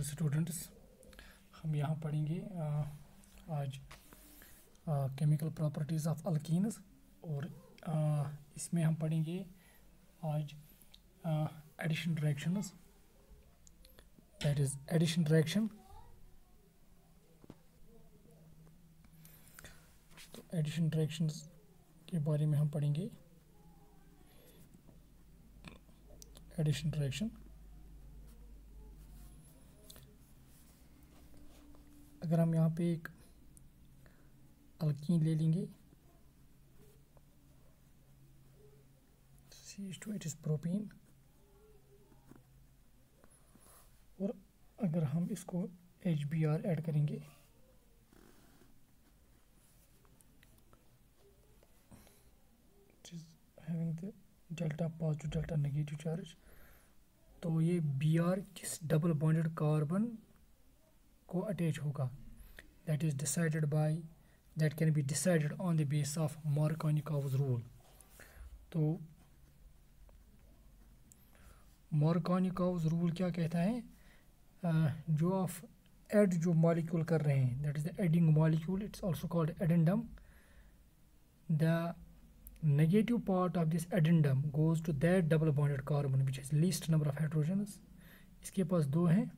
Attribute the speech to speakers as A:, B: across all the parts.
A: Dear students, हम यहाँ पढ़ेंगे आज केमिकल प्रॉपर्टीज़ ऑफ अल्कीन्स और इसमें हम पढ़ेंगे आज addition reactions, that is addition reaction. तो एडिशन रिएक्शंस के बारे में हम पढ़ेंगे। एडिशन रिएक्शन, अगर हम यहाँ पे एक अल्कीन ले लेंगे, CH2 इट इज़ प्रोपेन, और अगर हम इसको HBr ऐड करेंगे it is having the delta positive delta negative charge, तो ये Br किस डबल बॉन्डेड कार्बन को अटैच होगा, that is decided by, that can be decided on the base of Markovnikov's rule. तो मार्कोनिकोव्स रूल क्या कहता है, जो आप ऐड जो मॉलिक्यूल कर रहे हैं, that is the adding molecule, it's also called addendum. The negative part of this addendum goes to that double bonded carbon which is least number of hydrogens. इसके पास 2 हैं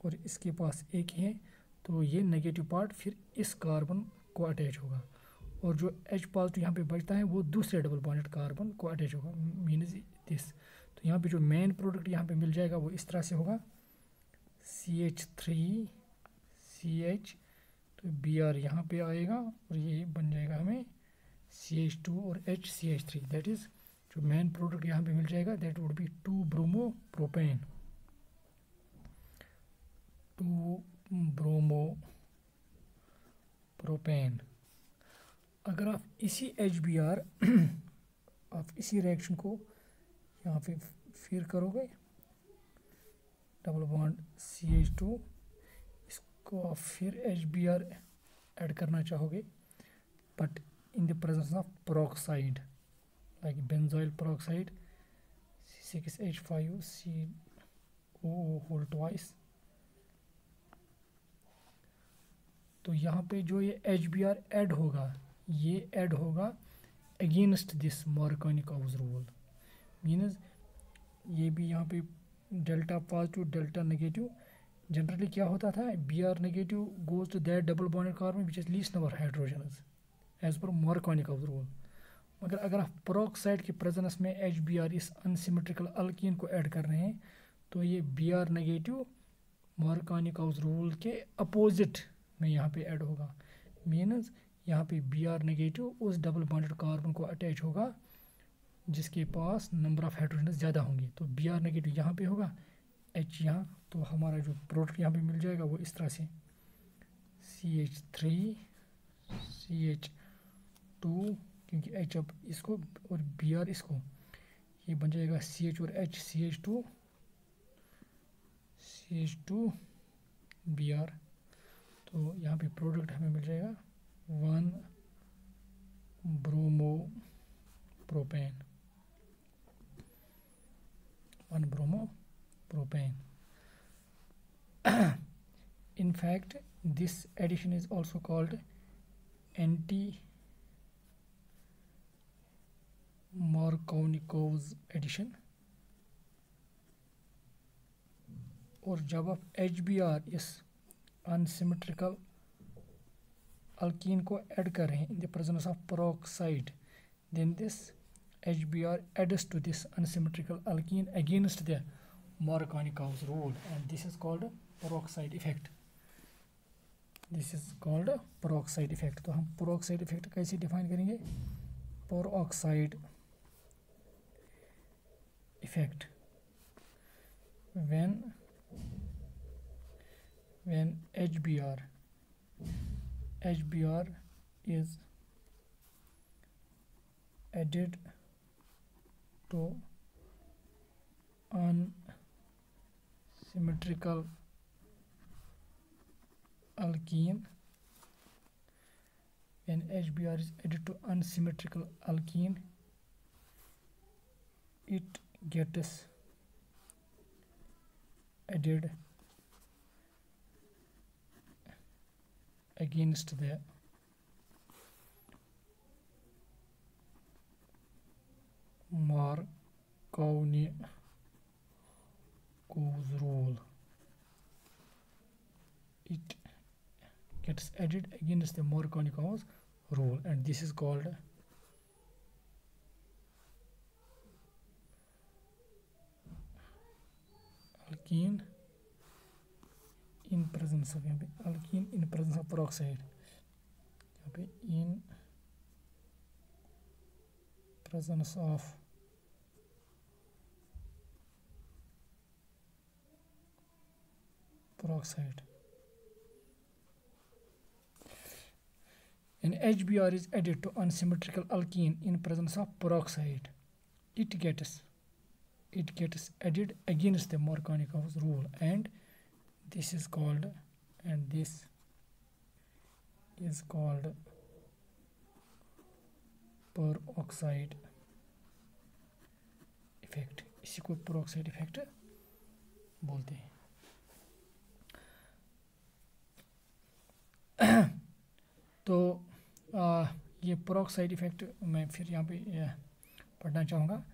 A: और इसके पास 1 है, तो ये नेगेटिव पार्ट फिर इस कार्बन को अटैच होगा, और जो H पॉजिटिव यहाँ पे बचता है वो दूसरे डबल बॉन्डेड कार्बन को अटैच होगा, मीन्स दिस। तो यहाँ पे जो मेन प्रोडक्ट यहाँ पे मिल जाएगा वो इस तरह से होगा, CH3CH, तो Br यहाँ पे आएगा और ये बन जाएगा हमें CH2 और HCH3, दैट इज़ जो मेन प्रोडक्ट यहाँ पे मिल जाएगा, that would be 2 bromo propane, 2 bromo propane. अगर आप इसी HBr आप इसी रिएक्शन को यहाँ पे फिर करोगे, डबल बॉन्ड CH2, इसको आप फिर HBr ऐड करना चाहोगे, but in the presence of peroxide like benzoyl peroxide C6H5COO whole twice। तो यहाँ पे जो ये HBr ऐड होगा, ये ऐड होगा against this Markovnikov's rule, means ये भी यहाँ पे delta positive delta negative, generally क्या होता था, Br negative goes to that double bonded carbon which is least number hydrogens as per Markovnikov's rule. मगर अगर आप पेरोक्साइड के प्रेजेंस में HBr इस अनसिमेट्रिकल अल्कीन को ऐड कर रहे हैं, तो ये Br नेगेटिव मार्कोनिकोव्स रूल के अपोजिट में यहाँ पे ऐड होगा, मीन्स यहाँ पे Br नेगेटिव उस डबल बॉन्डेड कार्बन को अटैच होगा जिसके पास नंबर ऑफ हाइड्रोजन्स ज़्यादा होंगे। तो Br नेगेटिव यहाँ पे होगा, H यहाँ, तो हमारा जो प्रोडक्ट यहाँ पे मिल जाएगा वो इस तरह से CH3 CH2, क्योंकि H अब इसको और Br इसको, ये बन जाएगा CH और H CH2 Br। तो यहाँ पे प्रोडक्ट हमें मिल जाएगा 1 bromo propane, 1 bromo propane. In fact, this addition is also called anti-Markovnikov's addition। और जब आप HBr इस अनसिमेट्रिकल अल्कीन को ऐड कर रहे हैं इन the presence of peroxide, then this HBr adds to this unsymmetrical alkene against the Markovnikov's rule, and this is called peroxide effect। This is called peroxide effect। तो हम peroxide effect कैसे define करेंगे, peroxide effect when HBr is added to unsymmetrical alkene, when HBr is added to unsymmetrical alkene, it gets added against the Markovnikov's rule. It gets added against the Markovnikov's rule, and this is called alkene in presence of alkene in presence of peroxide. In presence of peroxide. An HBr is added to unsymmetrical alkene in presence of peroxide. It gets added against the Markovnikov's rule, and this is called peroxide effect. इसी को peroxide effect बोलते हैं. तो ये peroxide effect मैं फिर यहाँ पे पढ़ना चाहूँगा.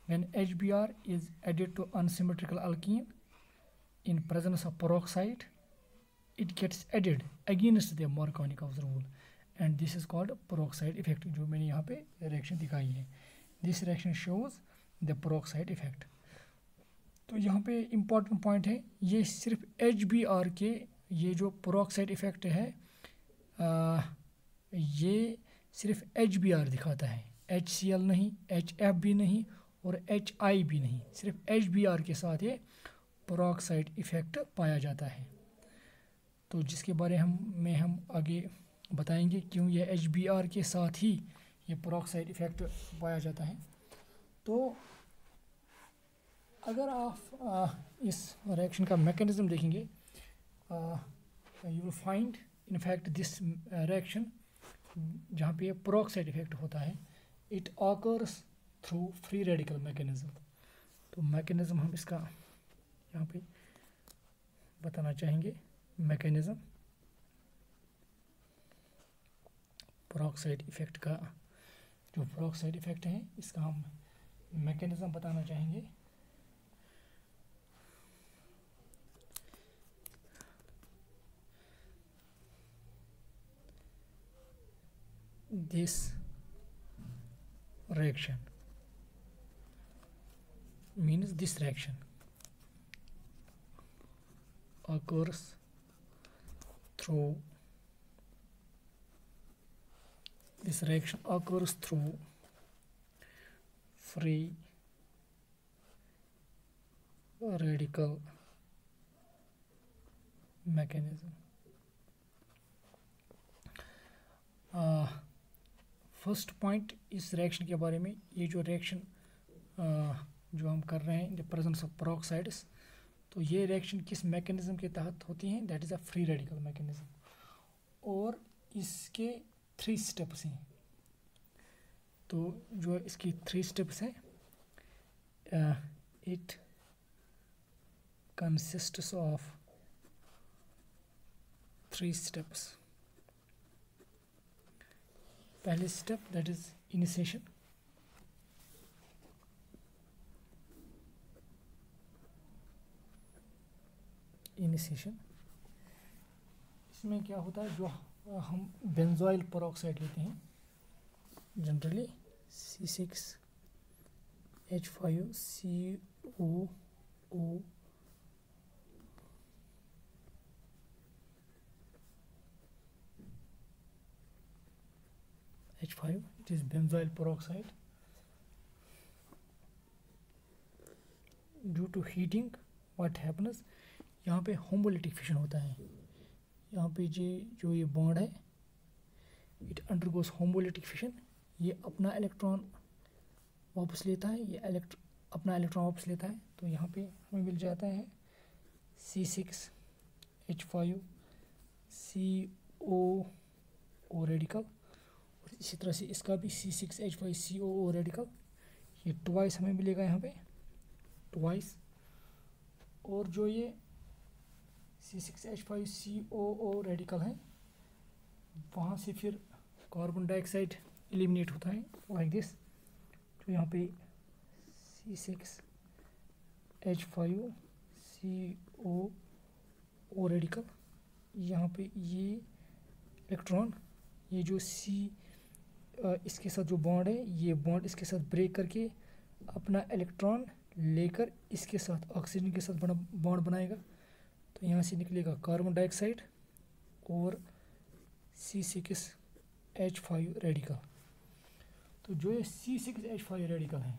A: When HBr is added to unsymmetrical alkene in presence of peroxide, it gets added against the Markovnikov's rule, and this is called peroxide effect. जो मैंने यहाँ पे reaction दिखाई है. This reaction shows the peroxide effect. तो यहाँ पे important point है, ये सिर्फ HBr के ये जो peroxide effect है ये सिर्फ HBr दिखाता है, HCl नहीं, HF भी नहीं और HI भी नहीं, सिर्फ HBr के साथ ये peroxide effect पाया जाता है. तो जिसके बारे में हम आगे बताएंगे क्यों ये HBr के साथ ही ये peroxide effect पाया जाता है. तो अगर आप इस रिएक्शन का मैकेनिज्म देखेंगे, you will find in fact this reaction जहाँ पे peroxide effect होता है, it occurs through free radical mechanism. तो मैकेनिज्म हम इसका यहाँ पे बताना चाहेंगे. मैकेनिज्म peroxide इफेक्ट का, जो peroxide इफेक्ट है इसका हम मैकेनिज्म बताना चाहेंगे. This reaction means this reaction occurs through free radical mechanism. First point इस रिएक्शन के बारे में, ये जो रिएक्शन जो हम कर रहे हैं इन द प्रेजेंस ऑफ peroxides, तो ये रिएक्शन किस मैकेनिज्म के तहत होती हैं, that is a free radical mechanism. और इसके 3 स्टेप्स हैं. तो जो इसकी 3 स्टेप्स हैं, इट कंसिस्ट्स ऑफ 3 स्टेप्स. पहले स्टेप दैट इज इनिशिएशन. इसमें क्या होता है, जो हम बेंजोइल पेरोक्साइड लेते हैं generally C6H5COO H5, it is benzoyl peroxide. Due to heating what happens, यहाँ पे homolytic fission होता है. यहाँ पे जो ये बॉन्ड है, it undergoes homolytic fission. ये अपना इलेक्ट्रॉन वापस लेता है, ये अपना इलेक्ट्रॉन वापस लेता है. तो यहाँ पे हमें मिल जाता है C6H5COO रेडिकल. इसी तरह से इसका भी C6H5COO रेडिकल, ये ट्वाइस हमें मिलेगा यहाँ पे, ट्वाइस. और जो ये C6H5COO रेडिकल है, वहाँ से फिर कार्बन डाइऑक्साइड एलिमिनेट होता है लाइक दिस। तो यहाँ पे C6H5CO रेडिकल, यहाँ पे ये इलेक्ट्रॉन, ये जो इसके साथ जो बॉन्ड है, ये बॉन्ड इसके साथ ब्रेक करके अपना इलेक्ट्रॉन लेकर इसके साथ ऑक्सीजन के साथ बॉन्ड बनाएगा। तो यहाँ से निकलेगा कार्बन डाइऑक्साइड और C6H5 रेडिकल। तो जो ये C6H5 रेडिकल है,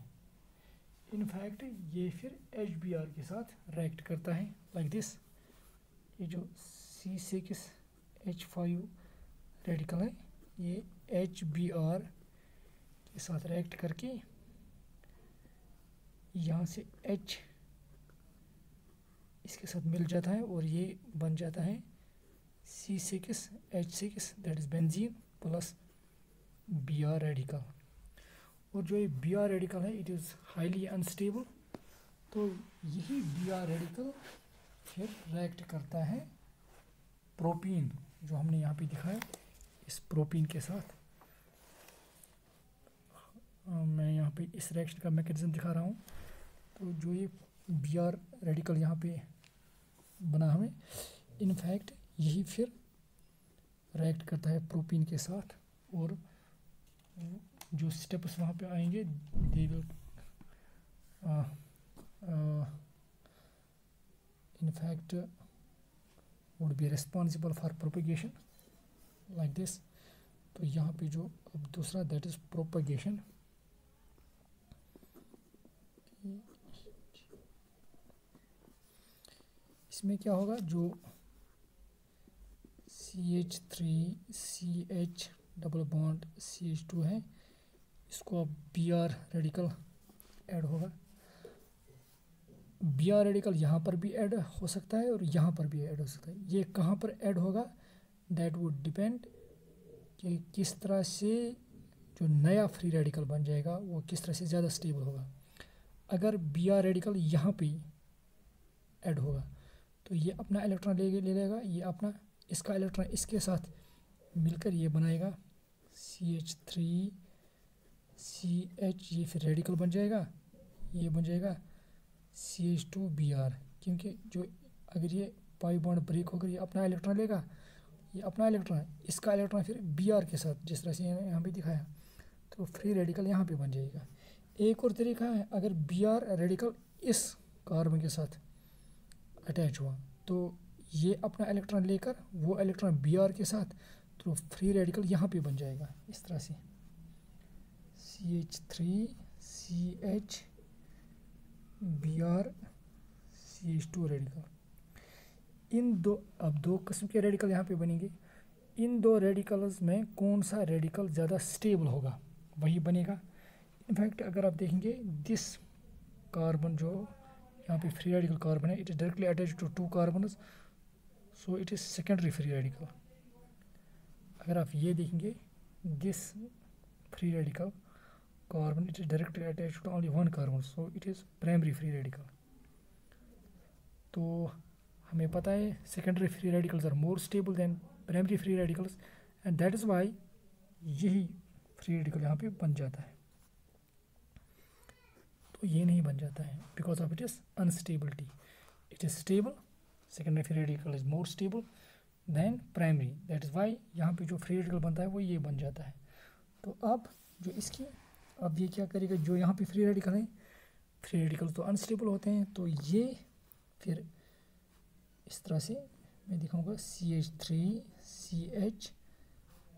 A: इनफैक्ट ये फिर HBr के साथ रिएक्ट करता है लाइक दिस। ये जो C6H5 रेडिकल है, ये HBr के साथ रिएक्ट करके यहाँ से H इसके साथ मिल जाता है और ये बन जाता है C6H6, that is benzene plus Br radical. और जो ये Br रेडिकल है, इट इज़ हाईली अनस्टेबल। तो यही Br रेडिकल फिर रिएक्ट करता है प्रोपीन, जो हमने यहाँ पे दिखाया, इस प्रोपीन के साथ। मैं यहाँ पे इस रिएक्शन का मैकेनिज्म दिखा रहा हूँ। तो जो ये Br रेडिकल यहाँ पे बना हमें, इनफैक्ट यही फिर रिएक्ट करता है प्रोपीन के साथ, और जो स्टेप्स वहाँ पे आएंगे, they will in fact would be responsible for propagation like this. तो यहाँ पे जो अब दूसरा, दैट इज प्रोपगेशन। इसमें क्या होगा, जो CH3CH डबल बॉन्ड CH2 है, इसको अब Br रेडिकल ऐड होगा। Br रेडिकल यहाँ पर भी ऐड हो सकता है और यहाँ पर भी ऐड हो सकता है। ये कहाँ पर ऐड होगा, दैट वुड डिपेंड कि किस तरह से जो नया फ्री रेडिकल बन जाएगा वो किस तरह से ज़्यादा स्टेबल होगा। अगर Br रेडिकल यहाँ पे ऐड होगा तो ये अपना इलेक्ट्रॉन ले लेगा, ये अपना इसका इलेक्ट्रॉन इसके साथ मिलकर ये बनाएगा CH3CH, ये फिर रेडिकल बन जाएगा, ये बन जाएगा CH2Br। क्योंकि जो अगर ये पाई बॉन्ड ब्रेक होकर ये अपना इलेक्ट्रॉन लेगा, ये अपना इलेक्ट्रॉन, इसका इलेक्ट्रॉन फिर Br के साथ, जिस तरह से यहाँ पे दिखाया, तो फ्री रेडिकल यहाँ पे बन जाएगा। एक और तरीका है, अगर Br रेडिकल इस कार्बन के साथ अटैच हुआ तो ये अपना इलेक्ट्रॉन लेकर वो इलेक्ट्रॉन Br के साथ, तो फ्री रेडिकल यहाँ पे बन जाएगा इस तरह से CH3CH Br CH2 रेडिकल। इन दो, अब दो किस्म के रेडिकल यहाँ पे बनेंगे। इन दो रेडिकल्स में कौन सा रेडिकल ज़्यादा स्टेबल होगा वही बनेगा। इनफैक्ट अगर आप देखेंगे, दिस कार्बन जो यहाँ पे फ्री रेडिकल कार्बन है, it is directly attached to 2 carbons, so it is secondary free radical. अगर आप ये देखेंगे, this free radical carbon, it is directly attached to only 1 carbon, so it is primary free radical. तो हमें पता है secondary free radicals are more stable than primary free radicals, and that is why यही free radical यहाँ पे बन जाता है। तो ये नहीं बन जाता है because of it is unstability. It is stable, secondary free radical is more stable than primary, that is why यहाँ पे जो फ्री रेडिकल बनता है वो ये बन जाता है। तो अब जो इसकी, अब ये क्या करेगा, जो यहाँ पे फ्री रेडिकल है, फ्री रेडिकल तो अनस्टेबल होते हैं, तो ये फिर इस तरह से मैं दिखाऊंगा, CH3CH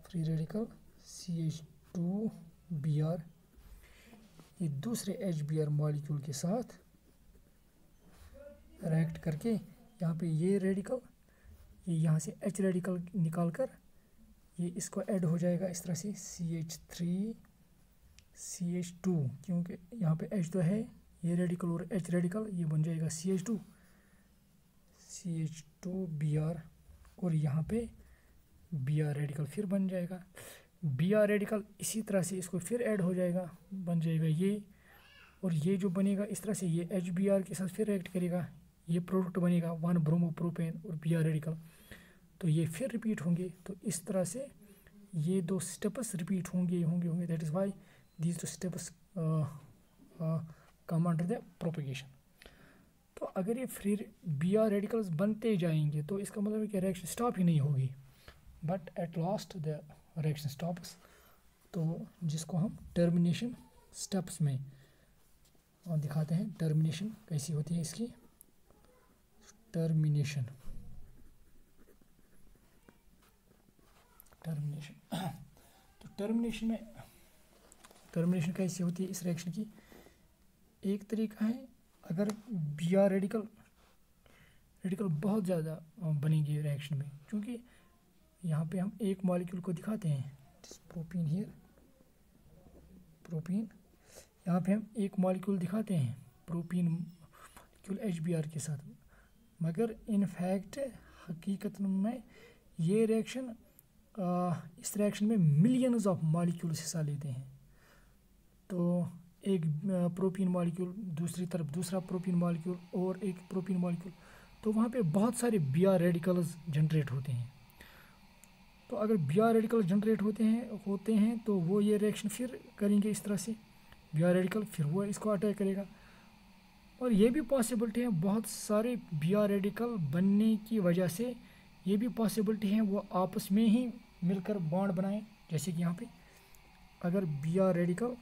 A: फ्री रेडिकल CH2Br, ये दूसरे HBr मॉलिक्यूल के साथ रिएक्ट करके यहाँ पे ये रेडिकल, ये यहाँ से H रेडिकल निकाल कर ये इसको ऐड हो जाएगा इस तरह से CH3CH2, क्योंकि यहाँ पे H तो है, ये रेडिकल और H रेडिकल, ये बन जाएगा CH2Br, और यहाँ पे Br रेडिकल फिर बन जाएगा। Br रेडिकल इसी तरह से इसको फिर ऐड हो जाएगा, बन जाएगा ये, और ये जो बनेगा इस तरह से ये HBr के साथ फिर रिएक्ट करेगा, ये प्रोडक्ट बनेगा 1 ब्रोमोप्रोपेन और Br रेडिकल, तो ये फिर रिपीट होंगे। तो इस तरह से ये दो स्टेप्स रिपीट होंगे that is why these two steps come under the propagation. तो अगर ये फिर बी आर रेडिकल्स बनते जाएंगे तो इसका मतलब है कि रिएक्शन स्टॉप ही नहीं होगी, but at last the reaction stops. तो जिसको हम टर्मिनेशन स्टेप्स में दिखाते हैं, टर्मिनेशन कैसी होती है इसकी, टर्मिनेशन तो टर्मिनेशन कैसी होती है इस रिएक्शन की। एक तरीका है, अगर बी आर रेडिकल बहुत ज़्यादा बनेंगे रिएक्शन में, क्योंकि यहाँ पे हम एक मॉलिक्यूल को दिखाते हैं, प्रोपीन हियर, प्रोपीन, यहाँ पे हम एक मॉलिक्यूल दिखाते हैं प्रोपीन मॉलिक्यूल HBr के साथ, मगर इन फैक्ट हकीकत में ये रिएक्शन इस रिएक्शन में मिलियंस ऑफ मॉलिक्यूल्स हिस्सा लेते हैं। तो एक प्रोपीन मॉलिक्यूल, दूसरी तरफ दूसरा प्रोपीन मॉलिक्यूल और एक प्रोपीन मॉलिक्यूल, तो वहाँ पे बहुत सारे बी आर रेडिकल्स जनरेट होते हैं। तो अगर बी आर रेडिकल जनरेट होते हैं तो वो ये रिएक्शन फिर करेंगे इस तरह से, बी आर रेडिकल फिर वो इसको अटैक करेगा। और ये भी पॉसिबिलिटी है बहुत सारे बी आर रेडिकल बनने की वजह से, ये भी पॉसिबिलिटी है वो आपस में ही मिलकर बॉन्ड बनाएं, जैसे कि यहाँ पे अगर बी आर रेडिकल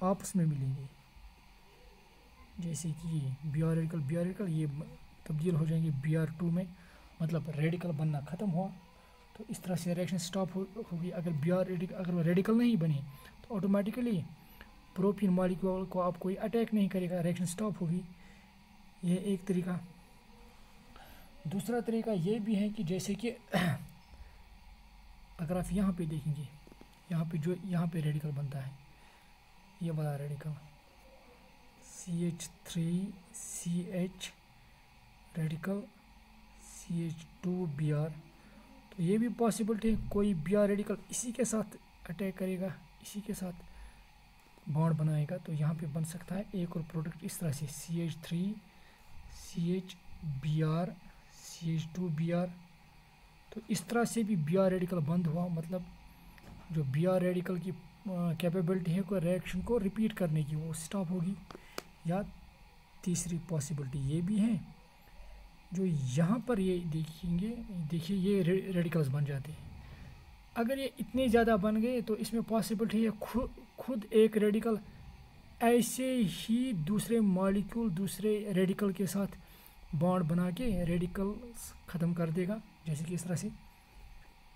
A: आपस में मिलेंगे, जैसे कि ये बी आर रेडिकल ये तब्दील हो जाएंगे Br2 में, मतलब रेडिकल बनना ख़त्म हुआ, तो इस तरह से रिएक्शन स्टॉप होगी। अगर अगर वो रेडिकल नहीं बने तो ऑटोमेटिकली प्रोपीन मॉलिक्यूल को आप कोई अटैक नहीं करेगा, रिएक्शन स्टॉप होगी। ये एक तरीका। दूसरा तरीका ये भी है कि जैसे कि अगर आप यहाँ पे देखेंगे, यहाँ पे रेडिकल बनता है, ये वाला रेडिकल CH3CH रेडिकल CH2Br, तो ये भी पॉसिबिलिटी है कोई Br रेडिकल इसी के साथ अटैक करेगा, इसी के साथ बॉन्ड बनाएगा, तो यहाँ पे बन सकता है एक और प्रोडक्ट इस तरह से CH3CHBr CH2Br। तो इस तरह से भी Br रेडिकल बंद हुआ, मतलब जो Br रेडिकल की कैपेबिलिटी है कोई रिएक्शन को रिपीट करने की, वो स्टॉप होगी। या तीसरी पॉसिबिलिटी ये भी है, जो यहाँ पर ये देखिए ये रेडिकल्स बन जाते हैं। अगर ये इतने ज़्यादा बन गए तो इसमें पॉसिबिलिटी है खुद एक रेडिकल ऐसे ही दूसरे मॉलिक्यूल दूसरे रेडिकल के साथ बॉन्ड बना के रेडिकल्स ख़त्म कर देगा, जैसे कि इस तरह से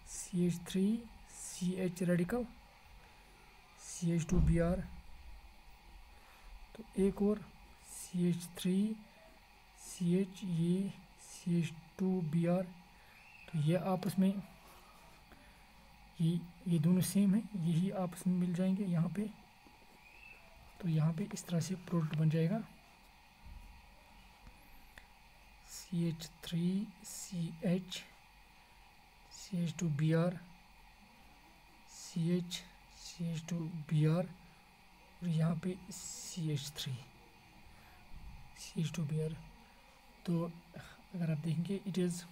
A: CH3CH रेडिकल CH2Br, तो एक और CH3CH ये CH2Br, तो ये आपस में ये दोनों सेम है, यही आपस में मिल जाएंगे यहाँ पे। तो यहाँ पे इस तरह से प्रोडक्ट बन जाएगा CH3CH CH2Br CH2Br और यहाँ पे CH2Br। तो अगर आप देखेंगे it is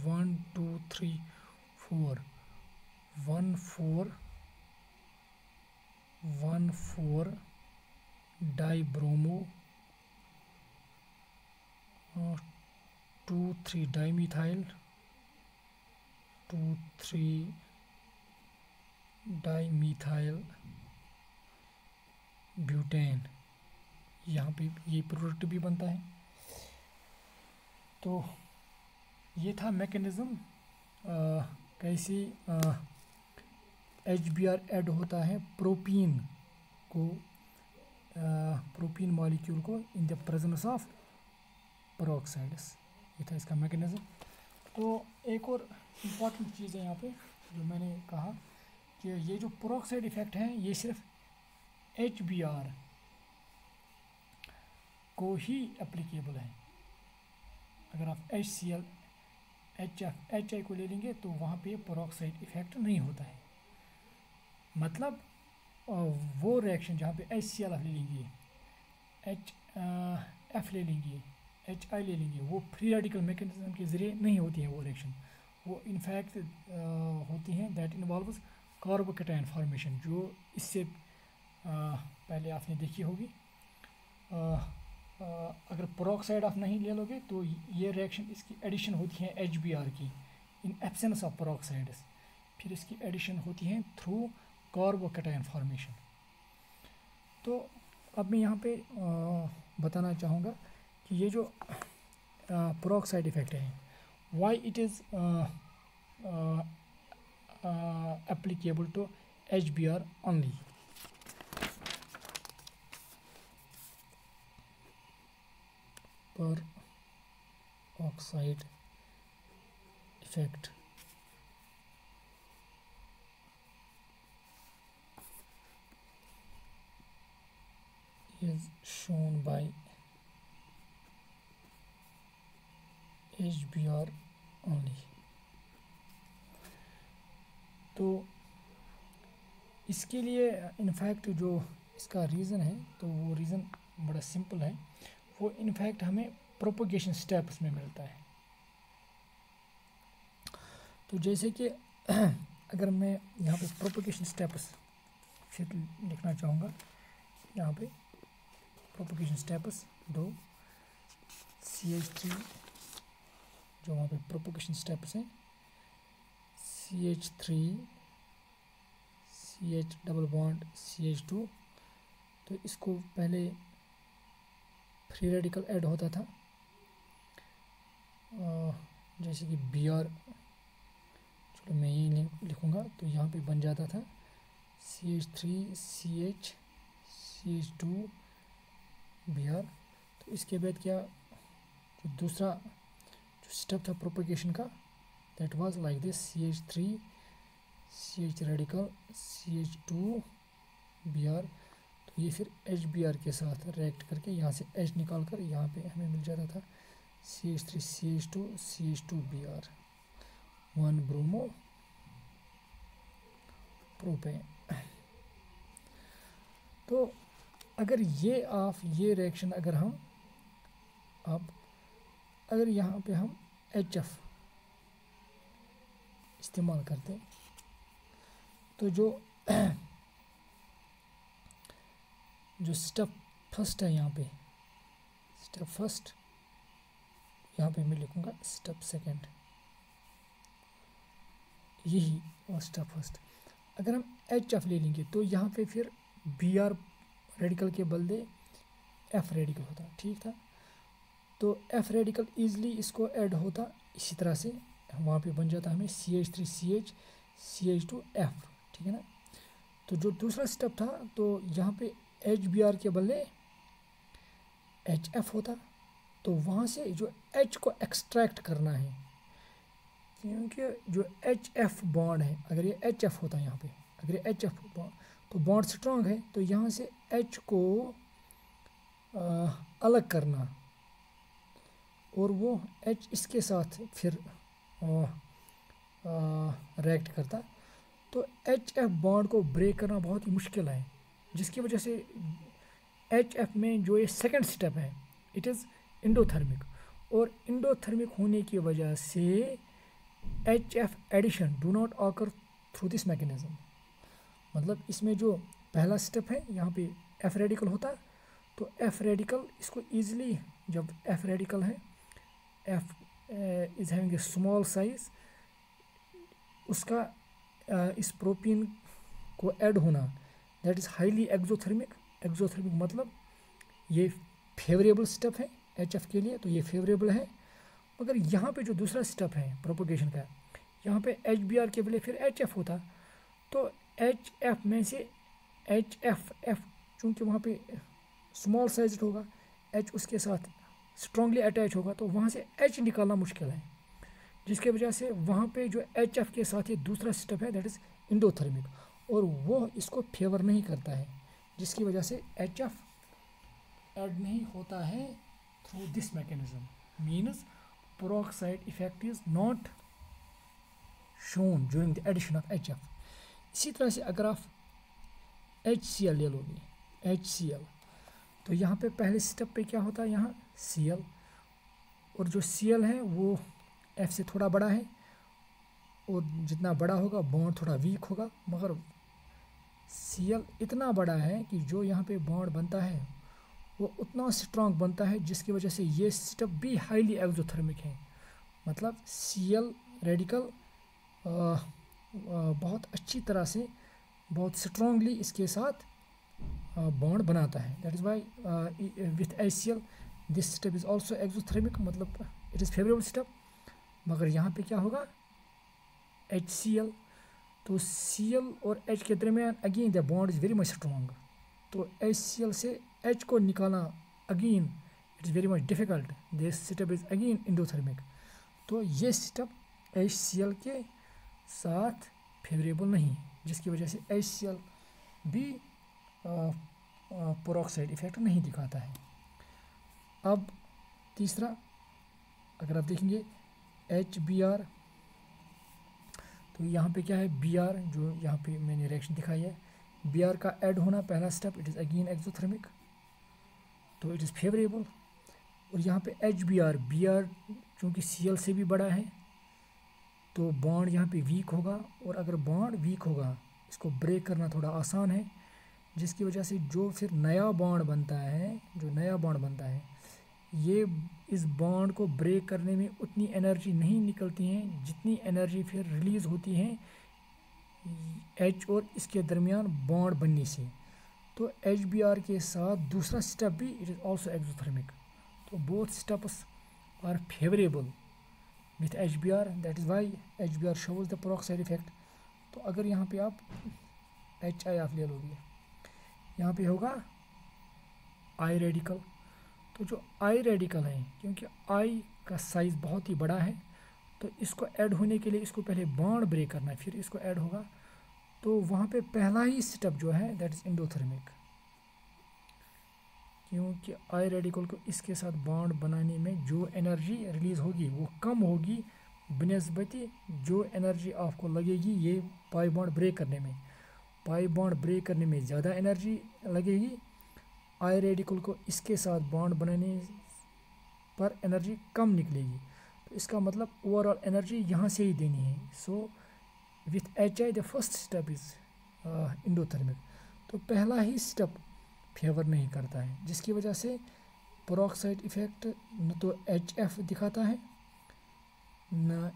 A: 1 2 3 4 1 4 dibromo 2 3 dimethyl 2 3 dimethyl butane, यहाँ पे ये प्रोडक्ट भी बनता है। तो ये था मैकेनिज़्म कैसे HBr ऐड होता है प्रोपीन मॉलिक्यूल को इन द प्रेजेंस ऑफ पेरोक्साइड्स। ये था इसका मैकेनिज़्म। तो एक और इम्पॉर्टेंट चीज़ है यहाँ पे जो मैंने कहा कि ये जो पेरोक्साइड इफ़ेक्ट है ये सिर्फ HBr को ही एप्लीकेबल है। अगर आप HCl HI को ले लेंगे तो वहाँ पे पेरोक्साइड इफ़ेक्ट नहीं होता है। मतलब वो रिएक्शन जहाँ पे HCl आप ले लेंगे, HF ले लेंगे, HI ले लेंगे, वो फ्री रेडिकल मैकेनिज्म के ज़रिए नहीं होती है वो रिएक्शन, वो इनफैक्ट होती हैं दैट इन्वॉल्व्स कार्बोकेटायन फॉर्मेशन, जो इससे पहले आपने देखी होगी। अगर पेरोक्साइड आप नहीं ले लोगे तो ये रिएक्शन, इसकी एडिशन होती है HBr की इन एब्सेंस ऑफ पेरोक्साइड्स, फिर इसकी एडिशन होती है थ्रू कार्बोकेटायन फॉर्मेशन। तो अब मैं यहाँ पे बताना चाहूँगा कि ये जो पेरोक्साइड इफेक्ट है, why it is applicable to HBr only. Peroxide effect is shown by HBr only. तो इसके लिए इनफैक्ट जो इसका रीज़न है, तो वो रीज़न बड़ा सिंपल है। वो इनफैक्ट हमें प्रोपोगेशन स्टेप्स में मिलता है। तो जैसे कि अगर मैं यहाँ पे प्रोपोगेशन स्टेप्स फिर लिखना चाहूँगा, यहाँ पे प्रोपोगेशन स्टेप्स 2 CH3, जो वहाँ पे प्रोपोगेशन स्टेप्स हैं CH3 CH double bond CH2, तो इसको पहले फ्री रेडिकल ऐड होता था, जैसे कि Br, चलो मैं यही लिखूँगा, तो यहाँ पे बन जाता था CH3 CH CH2 Br। तो इसके बाद क्या, जो दूसरा जो स्टेप था प्रोपोगेशन का, that was like this CH3 CH radical CH2 Br। तो ये फिर HBr के साथ रिएक्ट करके यहाँ से H निकाल कर यहाँ पे हमें मिल जाता था CH3 CH2 CH2 Br 1 bromo propane. तो अगर ये रिएक्शन अगर हम अगर यहाँ पे हम HF इस्तेमाल करते हैं, तो जो स्टेप फर्स्ट है, यहाँ पे स्टेप फर्स्ट, यहाँ पे मैं लिखूँगा स्टेप सेकंड, यही और स्टेप फर्स्ट। अगर हम HF ले लेंगे तो यहाँ पे फिर Br रेडिकल के बदले F रेडिकल होता, ठीक था। तो F रेडिकल ईजिली इसको ऐड होता, इसी तरह से वहाँ पे बन जाता हमें CH3 CH CH2 F, ठीक है ना। तो जो दूसरा स्टेप था, तो यहाँ पे HBr के बदले HF होता, तो वहाँ से जो H को एक्सट्रैक्ट करना है, क्योंकि जो HF बॉन्ड है, अगर ये HF होता यहाँ पे, अगर ये HF बॉन्ड, तो बॉन्ड स्ट्रॉन्ग है, तो यहाँ से H को अलग करना, और वो H इसके साथ फिर रिएक्ट करता, तो HF बॉन्ड को ब्रेक करना बहुत ही मुश्किल है, जिसकी वजह से HF में जो ये सेकंड स्टेप है, इट इज़ इंडोथर्मिक, और इंडोथर्मिक होने की वजह से HF addition do not occur through this mechanism. मतलब इसमें जो पहला स्टेप है, यहाँ पे F रेडिकल होता, तो F रेडिकल इसको ईजिली, जब F रेडिकल है, F is having a small size, उसका इस प्रोपीन को ऐड होना, that is highly exothermic. Exothermic मतलब ये फेवरेबल स्टेप है HF के लिए, तो ये फेवरेबल है। मगर यहाँ पे जो दूसरा स्टेप है प्रोपोगेशन का, यहाँ पे HBr के बदले फिर HF होता, तो HF में से HF चूँकि वहाँ पे स्मॉल साइज होगा, H उसके साथ स्ट्रॉन्गली अटैच होगा, तो वहाँ से H निकालना मुश्किल है, जिसके वजह से वहाँ पे जो HF के साथ ये दूसरा स्टेप है, दैट इज़ इंडोथर्मिक, और वो इसको फेवर नहीं करता है, जिसकी वजह से HF ऐड नहीं होता है through this mechanism, means peroxide effect is not shown during the addition of HF। इसी तरह से अगर आप HCl ले लोगे, HCl, तो यहाँ पे पहले स्टेप पे क्या होता है, यहाँ Cl, और जो Cl है वो F से थोड़ा बड़ा है, और जितना बड़ा होगा बॉन्ड थोड़ा वीक होगा, मगर Cl इतना बड़ा है कि जो यहाँ पे बॉन्ड बनता है वो उतना स्ट्रांग बनता है, जिसकी वजह से ये स्टेप भी हाईली एक्सोथर्मिक है। मतलब Cl रेडिकल बहुत अच्छी तरह से, बहुत स्ट्रांगली इसके साथ बॉन्ड बनाता है। That is Y with HCl this step is also exothermic, मतलब इट इज़ फेवरेबल स्टेप। मगर यहाँ पे क्या होगा, HCl, तो Cl और H के दरमियान again the bond is very much strong, तो HCl से H को निकालना again it is very much difficult, this step is again endothermic. तो ये स्टेप HCl के साथ फेवरेबल नहीं, जिसकी वजह से HCl भी पेरोक्साइड इफेक्ट नहीं दिखाता है। अब तीसरा, अगर आप देखेंगे HBr, तो यहाँ पे क्या है Br, जो यहाँ पे मैंने रिएक्शन दिखाई है, Br का ऐड होना पहला step, it is again exothermic, तो इट इज़ फेवरेबल। और यहाँ पे HBr, Br चूँकि Cl से भी बड़ा है तो बॉन्ड यहाँ पे वीक होगा, और अगर बॉन्ड वीक होगा इसको ब्रेक करना थोड़ा आसान है, जिसकी वजह से जो फिर नया बॉन्ड बनता है, जो नया बॉन्ड बनता है, ये इस बॉन्ड को ब्रेक करने में उतनी एनर्जी नहीं निकलती है जितनी एनर्जी फिर रिलीज़ होती है H और इसके दरमियान बॉन्ड बनने से। तो HBr के साथ दूसरा स्टेप भी इट इज़ ऑल्सो एक्सोथर्मिक, तो both steps are favourable with HBr, that is why HBr shows the peroxide effect. तो अगर यहाँ पे आप HI आप ले लोगे, यहाँ पे होगा I रेडिकल, तो जो I रेडिकल है, क्योंकि I का साइज़ बहुत ही बड़ा है, तो इसको ऐड होने के लिए इसको पहले बॉन्ड ब्रेक करना है, फिर इसको ऐड होगा, तो वहाँ पे पहला ही स्टेप जो है दैट इज़ इंडोथर्मिक, क्योंकि I रेडिकल को इसके साथ बॉन्ड बनाने में जो एनर्जी रिलीज़ होगी वो कम होगी बनिस्बती जो एनर्जी आपको लगेगी ये पाई बॉन्ड ब्रेक करने में। पाई बॉन्ड ब्रेक करने में ज़्यादा एनर्जी लगेगी, I रेडिकल को इसके साथ बॉन्ड बनाने पर एनर्जी कम निकलेगी, तो इसका मतलब ओवरऑल एनर्जी यहाँ से ही देनी है। So with HI the first step is endothermic, तो पहला ही स्टेप फेवर नहीं करता है, जिसकी वजह से पेरोक्साइड इफेक्ट न तो HF दिखाता है, न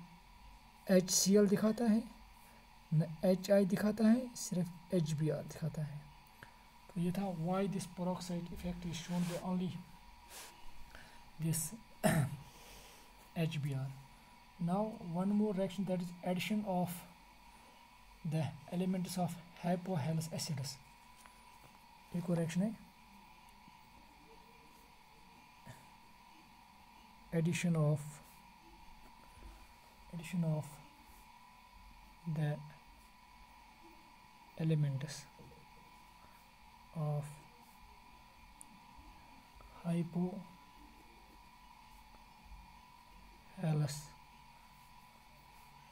A: HCl दिखाता है, न HI दिखाता है, सिर्फ HBr दिखाता है। तो ये था why this peroxide effect is shown by only this HBr. Now one more reaction, that is addition of the elements of hypohalous acids. एक और रिएक्शन है addition of the elements of hypohalous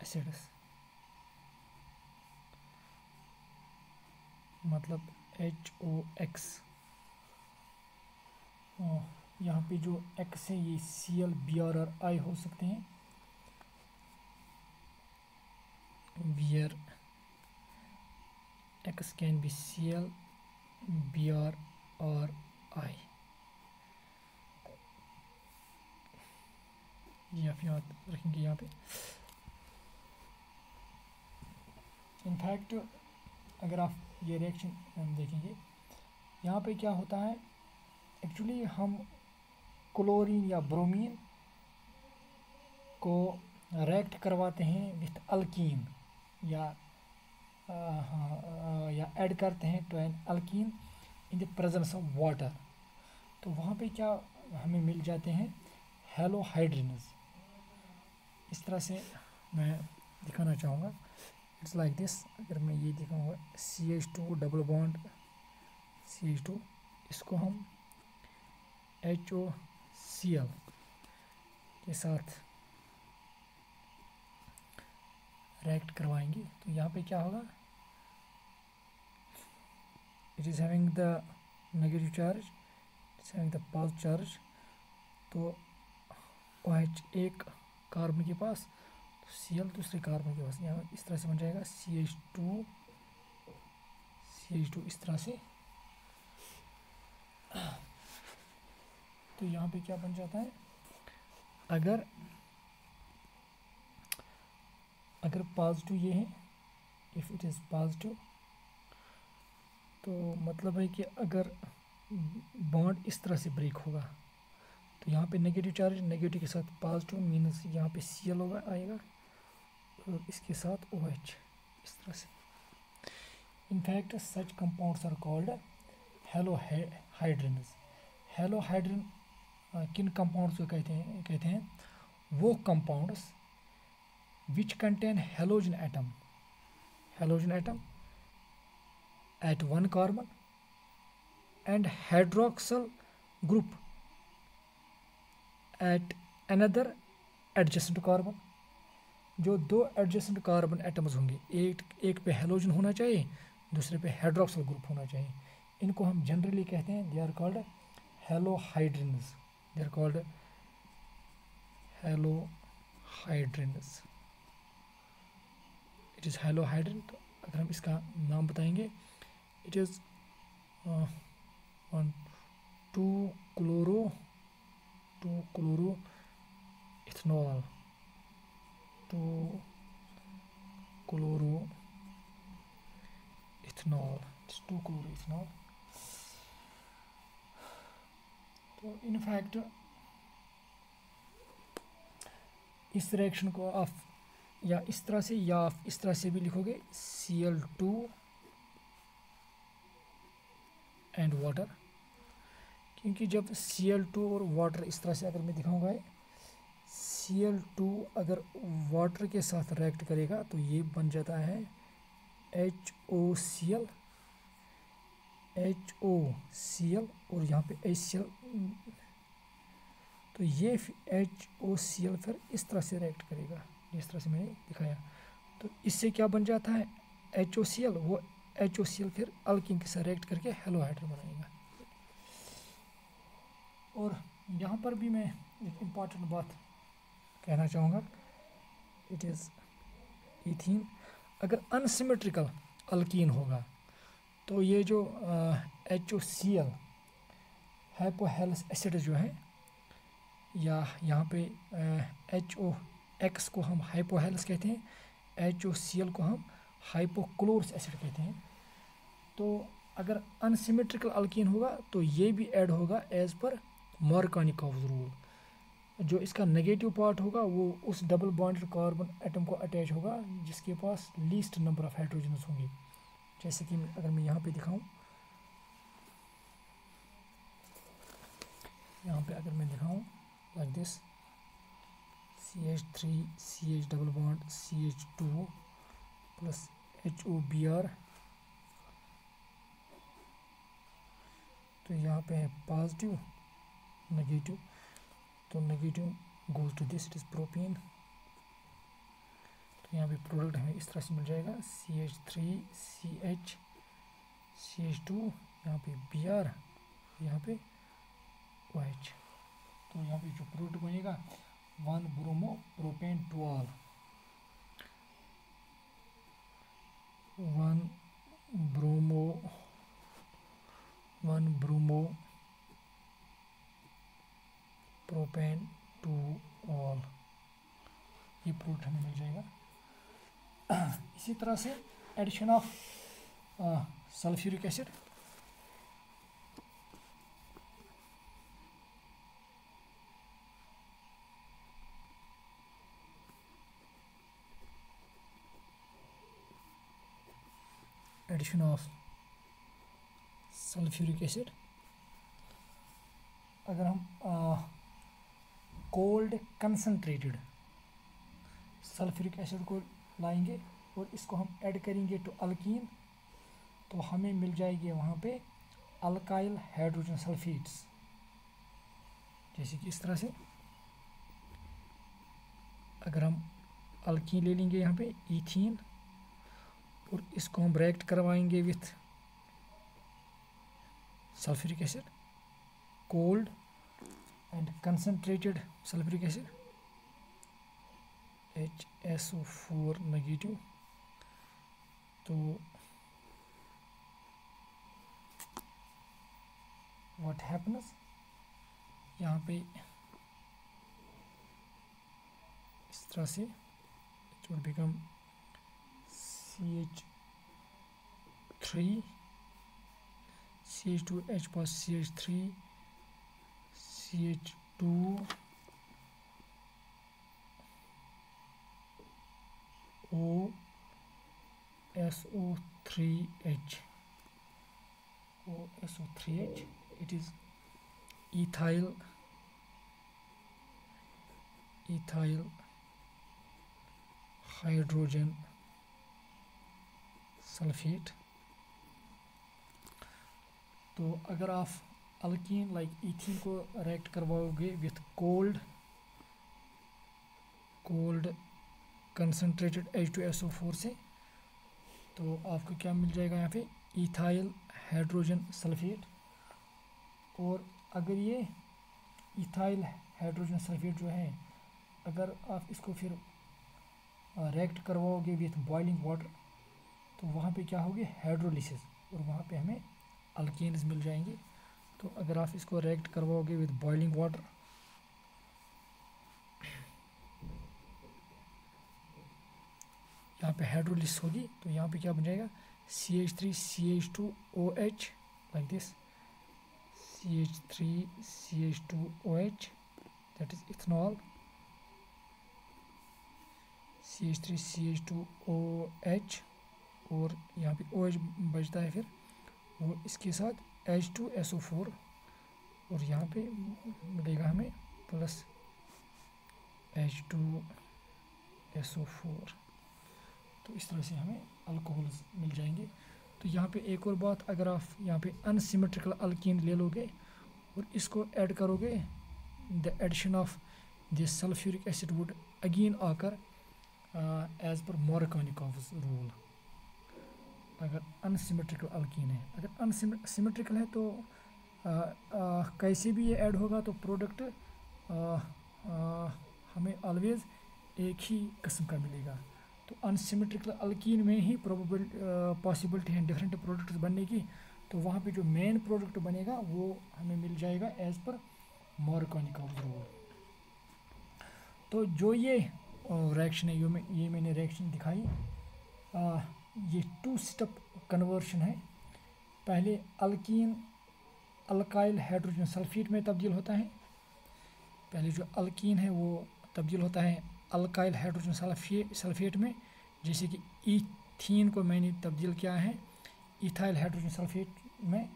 A: acids, मतलब HOX, यहाँ पे जो X है ये Cl, Br और I हो सकते हैं, where X can be Cl, Br और I। ये आप याद रखेंगे यहाँ पे। इनफैक्ट अगर आप ये रिएक्शन देखेंगे, यहाँ पे क्या होता है, एक्चुअली हम क्लोरीन या ब्रोमीन को रिएक्ट करवाते हैं विथ अल्कीन या ऐड करते हैं to an alkene in the presence of water, तो वहाँ पे क्या हमें मिल जाते हैं हेलोहाइड्रिनस। इस तरह से मैं दिखाना चाहूँगा, इट्स लाइक दिस। अगर मैं ये दिखाऊँगा CH2 डबल बॉन्ड CH2, इसको हम HOCl के साथ रिएक्ट करवाएंगे, तो यहाँ पे क्या होगा, it is having the negative charge, it's having the positive charge, तो OH एक कार्बन के पास, Cl दूसरे कार्बन के पास, यहाँ इस तरह से बन जाएगा CH2 इस तरह से। तो यहाँ पे क्या बन जाता है, अगर पॉजिटिव ये है, इफ़ इट इज़ पॉजिटिव, तो मतलब है कि अगर बॉन्ड इस तरह से ब्रेक होगा तो यहाँ पे नेगेटिव चार्ज नेगेटिव के साथ पॉजिटिव, मीन्स यहाँ पे Cl होगा आएगा और इसके साथ OH इस तरह से। In fact such compounds are called halohydrins. Halohydrin किन कंपाउंड्स को कहते हैं वो compounds which contain halogen atom at one carbon and hydroxyl group at another adjacent carbon। जो दो एडजेसेंट कार्बन एटम्स होंगे, एक पे हैलोजन होना चाहिए, दूसरे पे हाइड्रोक्सिल ग्रुप होना चाहिए, इनको हम जनरली कहते हैं they are called halohydrins. It is halohydrin. तो अगर हम इसका नाम बताएंगे, it is 2-chloro ethanol, 2-chloro ethanol, it's 2-chloro ethanol। तो इनफैक्ट इस रिएक्शन को आप या इस तरह से भी लिखोगे Cl2 एंड वाटर, क्योंकि जब Cl2 और वाटर इस तरह से अगर मैं दिखाऊंगा, Cl2 अगर वाटर के साथ रिएक्ट करेगा तो ये बन जाता है HOCl और यहाँ पे HCl। तो ये HOCl फिर इस तरह से रिएक्ट करेगा, जिस तरह से मैंने दिखाया। तो इससे क्या बन जाता है HOCl, वो HOCl फिर अल्कीन के साथ रिएक्ट करके हैलोहाइड्रिन बनाएगा। और यहाँ पर भी मैं एक इम्पॉर्टेंट बात कहना चाहूँगा, इट इज़ इथीन। अगर अनसिमेट्रिकल अल्कीन होगा तो ये जो HOCl हाइपोहेलस एसिड जो है, या यहाँ पे HOX को हम हाइपोहेलस कहते हैं, HOCl को हम हाइपोक्लोरस एसिड कहते हैं। तो अगर अनसिमेट्रिकल अल्कीन होगा तो ये भी ऐड होगा एज पर मार्कोनिकॉव्स रूल। जो इसका नेगेटिव पार्ट होगा वो उस डबल बॉन्डेड कार्बन एटम को अटैच होगा जिसके पास लीस्ट नंबर ऑफ हाइड्रोजन्स होंगे। जैसे कि अगर मैं यहाँ पे दिखाऊं, यहाँ पे अगर मैं दिखाऊं like this, CH3 CH double bond CH2 plus HOBr, तो यहाँ पे है पॉजिटिव नेगेटिव, तो negative goes to this, it is propene. तो यहाँ पे प्रोडक्ट हमें इस तरह से मिल जाएगा CH3 CH CH2, यहाँ पे Br, यहाँ पे OH। तो यहाँ पे जो प्रोडक्ट बनेगा 1-bromo propane toluol, 1-bromo propane toluol, ये प्रोडक्ट हमें मिल जाएगा। इसी तरह से एडिशन ऑफ सल्फ्यूरिक एसिड, अगर हम कोल्ड कंसनट्रेटेड सल्फ्यूरिक एसिड को लाएंगे और इसको हम ऐड करेंगे टू अल्कीन, तो हमें मिल जाएगी वहाँ पे अल्काइल हाइड्रोजन सल्फेट्स, जैसे कि इस तरह से। अगर हम अल्कीन ले लेंगे यहाँ पे इथीन और इसको हम रिएक्ट करवाएंगे with sulphuric acid, cold and concentrated sulphuric acid, HSO4 negative. तो व्हाट हैपन्स, यहाँ पे इस तरह से it will become CH3, CH2H plus CH3, CH2 O SO3H, OSO3H. It is ethyl hydrogen sulphate. तो अगर आप अल्कीन लाइक इथीन को रिएक्ट करवाओगे विथ कोल्ड कंसनट्रेटेड H2SO4 से, तो आपको क्या मिल जाएगा यहाँ पे इथाइल हाइड्रोजन सल्फेट। और अगर ये इथाइल हाइड्रोजन सल्फेट जो है, अगर आप इसको फिर रिएक्ट करवाओगे विथ बॉइलिंग वाटर, तो वहाँ पे क्या होगी हाइड्रोलिसिस, और वहाँ पे हमें अल्केन्स मिल जाएंगे। तो अगर आप इसको रिएक्ट करवाओगे विथ बॉइलिंग वाटर, यहाँ पे हाइड्रोलिसिस होगी, तो यहाँ पे क्या बन जाएगा CH3 CH2OH like this, CH3 CH2OH, that is ethanol, CH3 CH2OH, और यहाँ पे OH बचता है फिर, और इसके साथ H2SO4, और यहाँ पे मिलेगा हमें प्लस H2SO4। तो इस तरह से हमें अल्कोहल्स मिल जाएंगे। तो यहाँ पे एक और बात, अगर आप यहाँ पे अनसिमेट्रिकल अल्कीन ले लोगे और इसको ऐड करोगे, the addition of this sulphuric acid would again occur as per Markovnikov's rule. अगर अनसिमेट्रिकल अल्कीन है, अगर अनसिमेट्रिकल है तो कैसे भी ये ऐड होगा तो प्रोडक्ट हमें ऑलवेज एक ही किस्म का मिलेगा। तो अनसिमेट्रिकल अल्कीन में ही पॉसिबिलिटी है डिफरेंट प्रोडक्ट्स बनने की, तो वहाँ पे जो मेन प्रोडक्ट बनेगा वो हमें मिल जाएगा एज पर मोरकानिकॉव्स रूल। तो जो ये रिएक्शन है, ये मैंने रिएक्शन दिखाई, ये 2 स्टेप कन्वर्शन है। पहले अल्कीन अल्काइल हाइड्रोजन सल्फेट में तब्दील होता है, पहले जो अल्कीन है वो तब्दील होता है अल्काइल हाइड्रोजन सल्फेट में, जैसे कि ईथीन को मैंने तब्दील किया है इथाइल हाइड्रोजन सल्फेट में।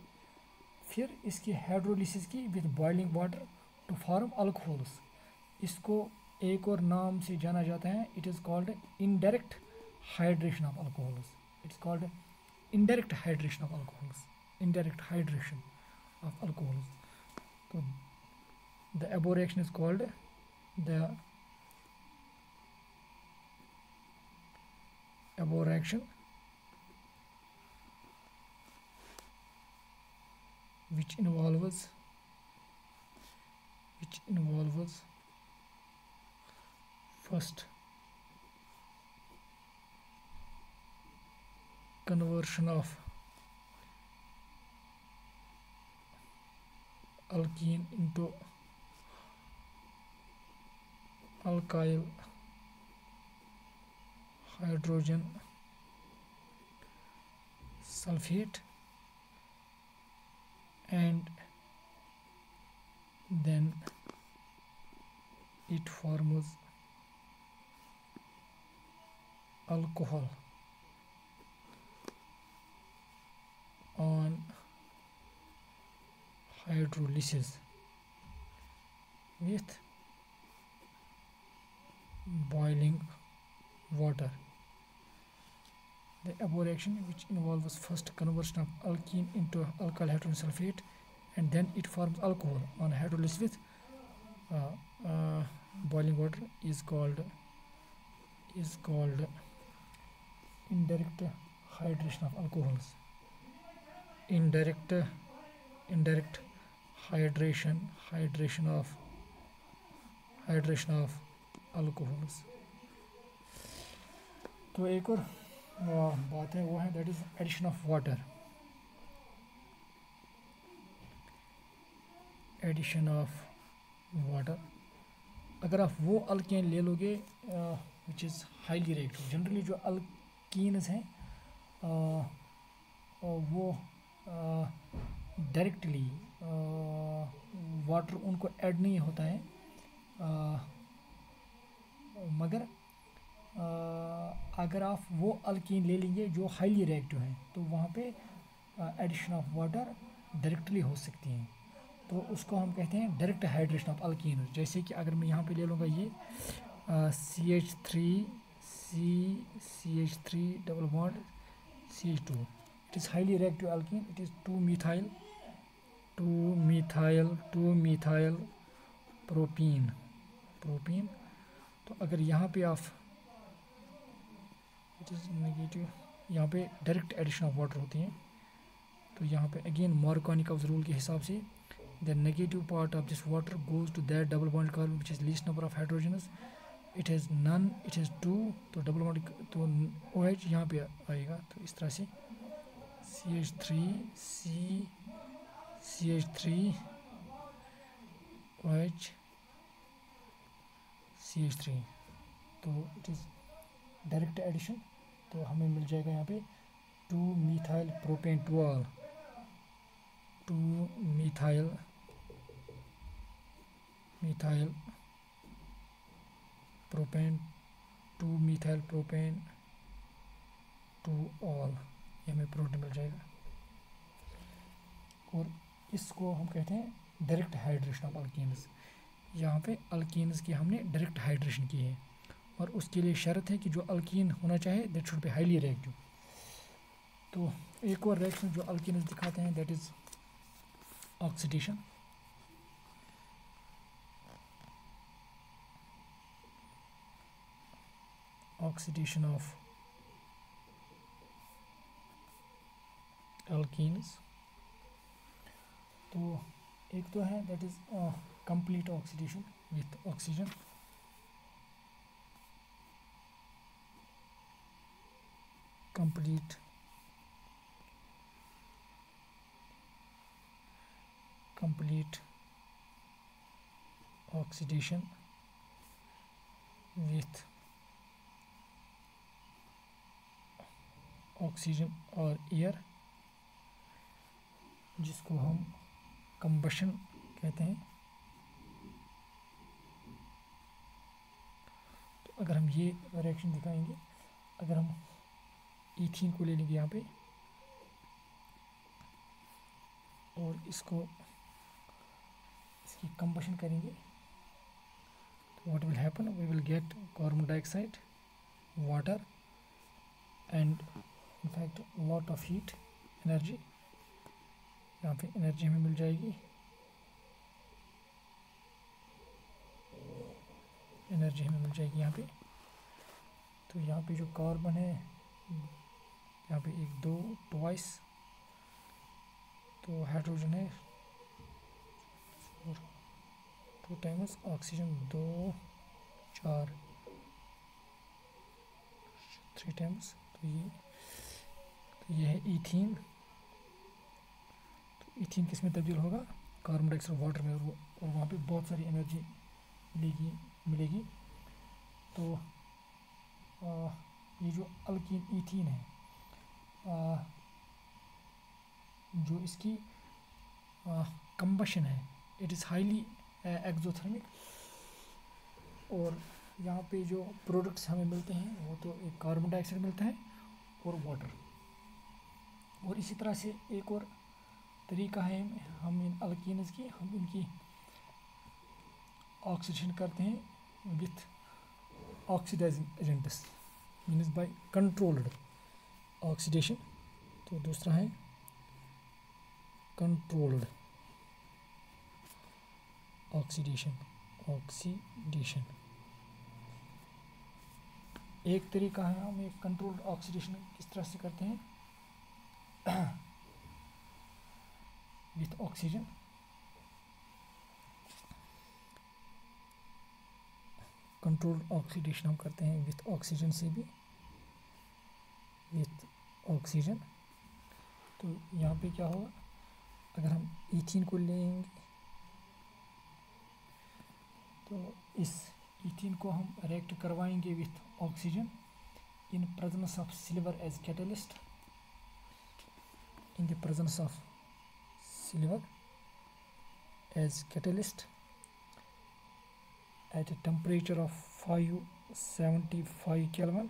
A: फिर इसकी हाइड्रोलिसिस की with boiling water to form alcohols. इसको एक और नाम से जाना जाता है, it is called indirect hydration of alcohols. It's called indirect hydration of alcohols, indirect hydration of alcohols. तो the above reaction is called the above reaction which involves first conversion of alkene into alkyl hydrogen sulfate, and then it forms alcohol on hydrolysis with boiling water. The above reaction, which involves first conversion of alkene into alkyl hydrogen sulfate, and then it forms alcohol on hydrolysis with boiling water, is called indirect hydration of alcohols. Indirect hydration of alcohols. तो एक और बात है, वो है that is addition of water. Addition of water, अगर आप वो अल्केन ले लोगे which is highly reactive. Generally जो अल्कीन्स हैं वो डायरेक्टली वाटर उनको ऐड नहीं होता है, मगर अगर आप वो अल्कीन ले लेंगे जो हाईली रिएक्टिव हैं तो वहाँ पे एडिशन ऑफ वाटर डायरेक्टली हो सकती हैं, तो उसको हम कहते हैं डायरेक्ट हाइड्रेशन ऑफ अल्कीन। जैसे कि अगर मैं यहाँ पे ले लूँगा ये CH3 CH3 double bond CH2, it is highly reactive alkene, it is 2 methyl propene। तो अगर यहाँ पे आप इट इज़ नेगेटिव, यहाँ पे डायरेक्ट एडिशन ऑफ वाटर होती है, तो यहाँ पे अगेन मार्कोनिकॉव्स रूल के हिसाब से the negative part of this water goes to that double bond carbon which is least number of hydrogens, it has none, it has 2, तो डबल बॉन्ड तो OH यहाँ पे आएगा। तो इस तरह से CH3 OH CH3, तो इट इज़ डायरेक्ट एडिशन, तो हमें मिल जाएगा यहाँ पे 2-methyl propane toll, 2-methyl propane, 2-methyl propane toll, ये हमें प्रोटीन मिल जाएगा। और इसको हम कहते हैं डायरेक्ट हाइड्रेशन ऑफ अल्कीन्स। यहाँ पे अल्कीन्स की हमने डायरेक्ट हाइड्रेशन की है, और उसके लिए शर्त है कि जो अल्कीन होना चाहिए that should be highly reactive. तो एक और रिएक्शन जो अल्कीन्स दिखाते हैं that is oxidation. Oxidation of alkenes, तो एक तो है that is complete oxidation with oxygen, complete oxidation with oxygen और एयर, जिसको हम कंबशन कहते हैं। तो अगर हम ये रिएक्शन दिखाएंगे, अगर हम ईथीन को ले लेंगे यहाँ पे और इसको इसकी कंबशन करेंगे, तो what will happen, we will get carbon dioxide, water and in fact lot of heat, energy. यहाँ पे एनर्जी हमें मिल जाएगी, यहाँ पे। तो यहाँ पे जो कार्बन है यहाँ पे 1 2 ट्वाइस, तो हाइड्रोजन है 2 टाइम्स, ऑक्सीजन 2 4 3 टाइम्स। तो ये है ईथीन। तो ईथीन किस में तब्दील होगा, कार्बन डाइऑक्साइड वाटर में, और वहाँ पे बहुत सारी एनर्जी मिलेगी। तो ये जो अल्कीन ईथीन है, जो इसकी कंबशन है इट इज़ हाईली एक्सोथर्मिक, और यहाँ पे जो प्रोडक्ट्स हमें मिलते हैं वो तो एक कार्बन डाइऑक्साइड मिलता है और वाटर। और इसी तरह से एक और तरीका है हम इन अल्कीन्स की, हम इनकी ऑक्सीडेशन करते हैं with oxidising agents, means by controlled oxidation. तो दूसरा है कंट्रोल्ड ऑक्सीडेशन। एक तरीका है हम एक कंट्रोल्ड ऑक्सीडेशन किस तरह से करते हैं विथ ऑक्सीजन। कंट्रोल्ड ऑक्सीडेशन हम करते हैं विथ ऑक्सीजन से भी, विथ ऑक्सीजन। तो यहाँ पे क्या होगा, अगर हम ईथीन को लेंगे तो इस ईथीन को हम रिएक्ट करवाएंगे with oxygen in presence of silver as catalyst, in the presence of silver as catalyst at a temperature of 575 Kelvin।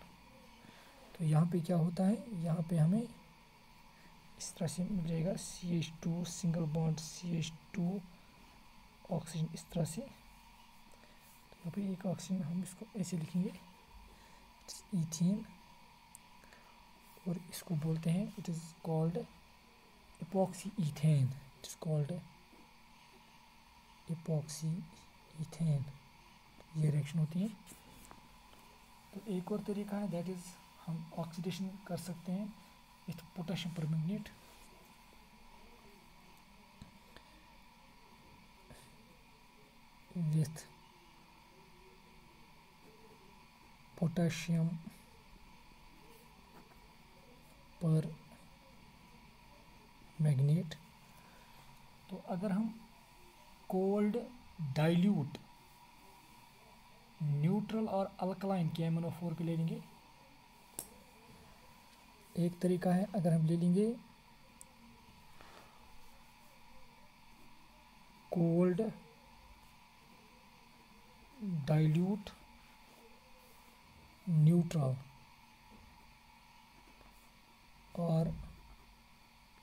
A: तो यहाँ पे क्या होता है, यहाँ पे हमें इस तरह से मिल जाएगा CH2 single bond CH2 oxygen इस तरह से। तो यहाँ पे एक ऑक्सीजन हम इसको ऐसे लिखेंगे ईथीन, और इसको बोलते हैं it is called epoxy ethane, it is called epoxy ethane। ये रिएक्शन होती है। तो एक और तरीका है, दैट इज़ हम ऑक्सीडेशन कर सकते हैं with potassium permanganate. With potassium पर मैग्नेट। तो अगर हम कोल्ड डाइल्यूट न्यूट्रल और अल्कलाइन KMnO4 के ले लेंगे, एक तरीका है अगर हम ले लेंगे कोल्ड डाइल्यूट न्यूट्रल और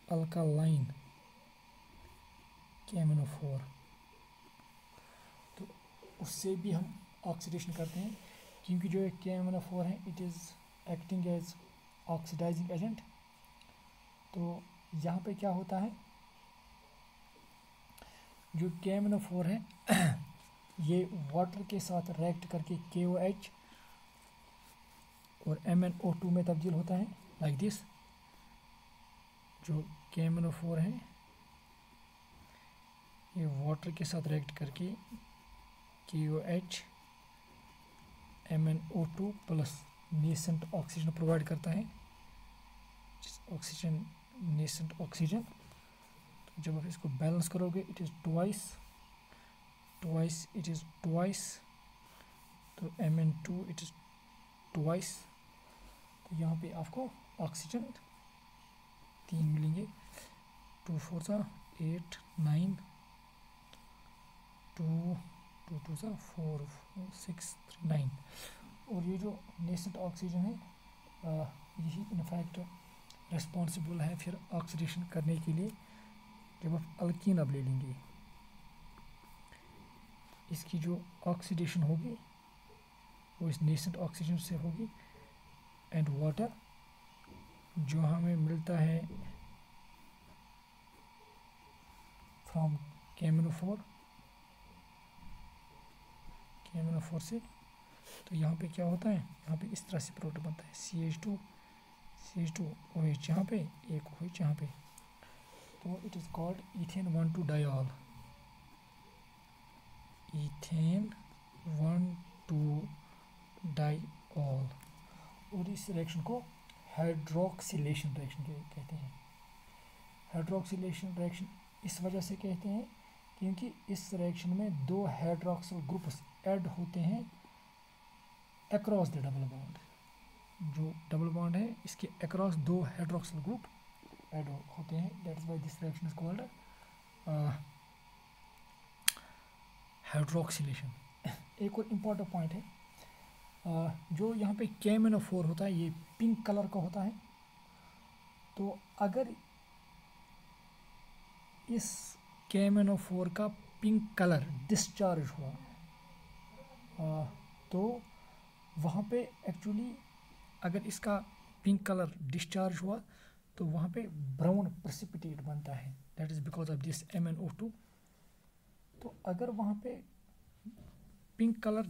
A: अल्कालाइन KMnO4, तो उससे भी हम ऑक्सीडेशन करते हैं, क्योंकि जो एक KMnO4 है it is acting as oxidising agent. तो यहाँ पे क्या होता है, जो KMnO4 है ये वाटर के साथ रिएक्ट करके KOH और MnO2 में तब्दील होता है लाइक दिस। जो KMnO4 है ये वाटर के साथ रिएक्ट करके KOH MnO2 plus nascent oxygen provide करता है, ऑक्सीजन नेसेंट ऑक्सीजन। तो जब आप इसको बैलेंस करोगे it is twice it is twice, तो Mn2 इट इज़ ट्वाइस। तो यहाँ पे आपको ऑक्सीजन 3 मिलेंगे, 2 4 8 9 2 2 4 6 3 9। और ये जो नेसेंट ऑक्सीजन है यही इनफैक्ट रिस्पॉन्सिबल है फिर ऑक्सीडेशन करने के लिए। जब आप अल्कीन अब ले लेंगे, इसकी जो ऑक्सीडेशन होगी वो इस नेसेंट ऑक्सीजन से होगी, एंड वाटर जो हमें मिलता है फ्रॉम KMnO4 से। तो यहाँ पे क्या होता है, यहाँ पे इस तरह से प्रोडक्ट बनता है CH2 OH यहाँ पे, एक OH यहाँ पे। तो it is called ethane 1,2 diol, ethane 1,2 diol. और इस रिएक्शन को हाइड्रोक्सिलेशन रिएक्शन कहते हैं। हाइड्रोक्सिलेशन रिएक्शन इस वजह से कहते हैं क्योंकि इस रिएक्शन में 2 हाइड्रोक्सिल ग्रुप्स ऐड होते हैं अक्रॉस द डबल बॉन्ड। जो डबल बॉन्ड है इसके अक्रॉस 2 हाइड्रोक्सिल ग्रुप ऐड होते हैं, that is why this reaction is called hydroxylation. एक और इम्पॉर्टेंट पॉइंट है, जो यहाँ पे KMnO4 होता है ये पिंक कलर का होता है। तो अगर इस KMnO4 का पिंक कलर डिस्चार्ज हुआ तो वहाँ पे एक्चुअली अगर इसका पिंक कलर डिस्चार्ज हुआ तो वहाँ पे ब्राउन प्रेसिपिटेट बनता है, that is because of this MnO2। तो अगर वहाँ पे पिंक कलर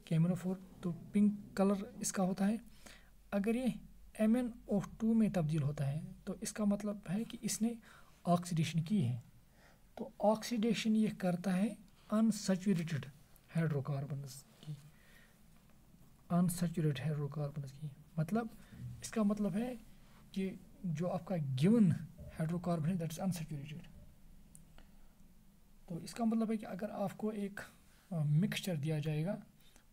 A: KMnO4 तो पिंक कलर इसका होता है। अगर ये MnO2 में तब्दील होता है तो इसका मतलब है कि इसने ऑक्सीडेशन की है। तो ऑक्सीडेशन ये करता है अनसैचुरेटेड हाइड्रोकार्बन्स की, मतलब इसका मतलब है कि जो आपका गिवन हाइड्रोकार्बन है दैट इज अनसैचुरेटेड। तो इसका मतलब है कि अगर आपको एक मिक्सचर दिया जाएगा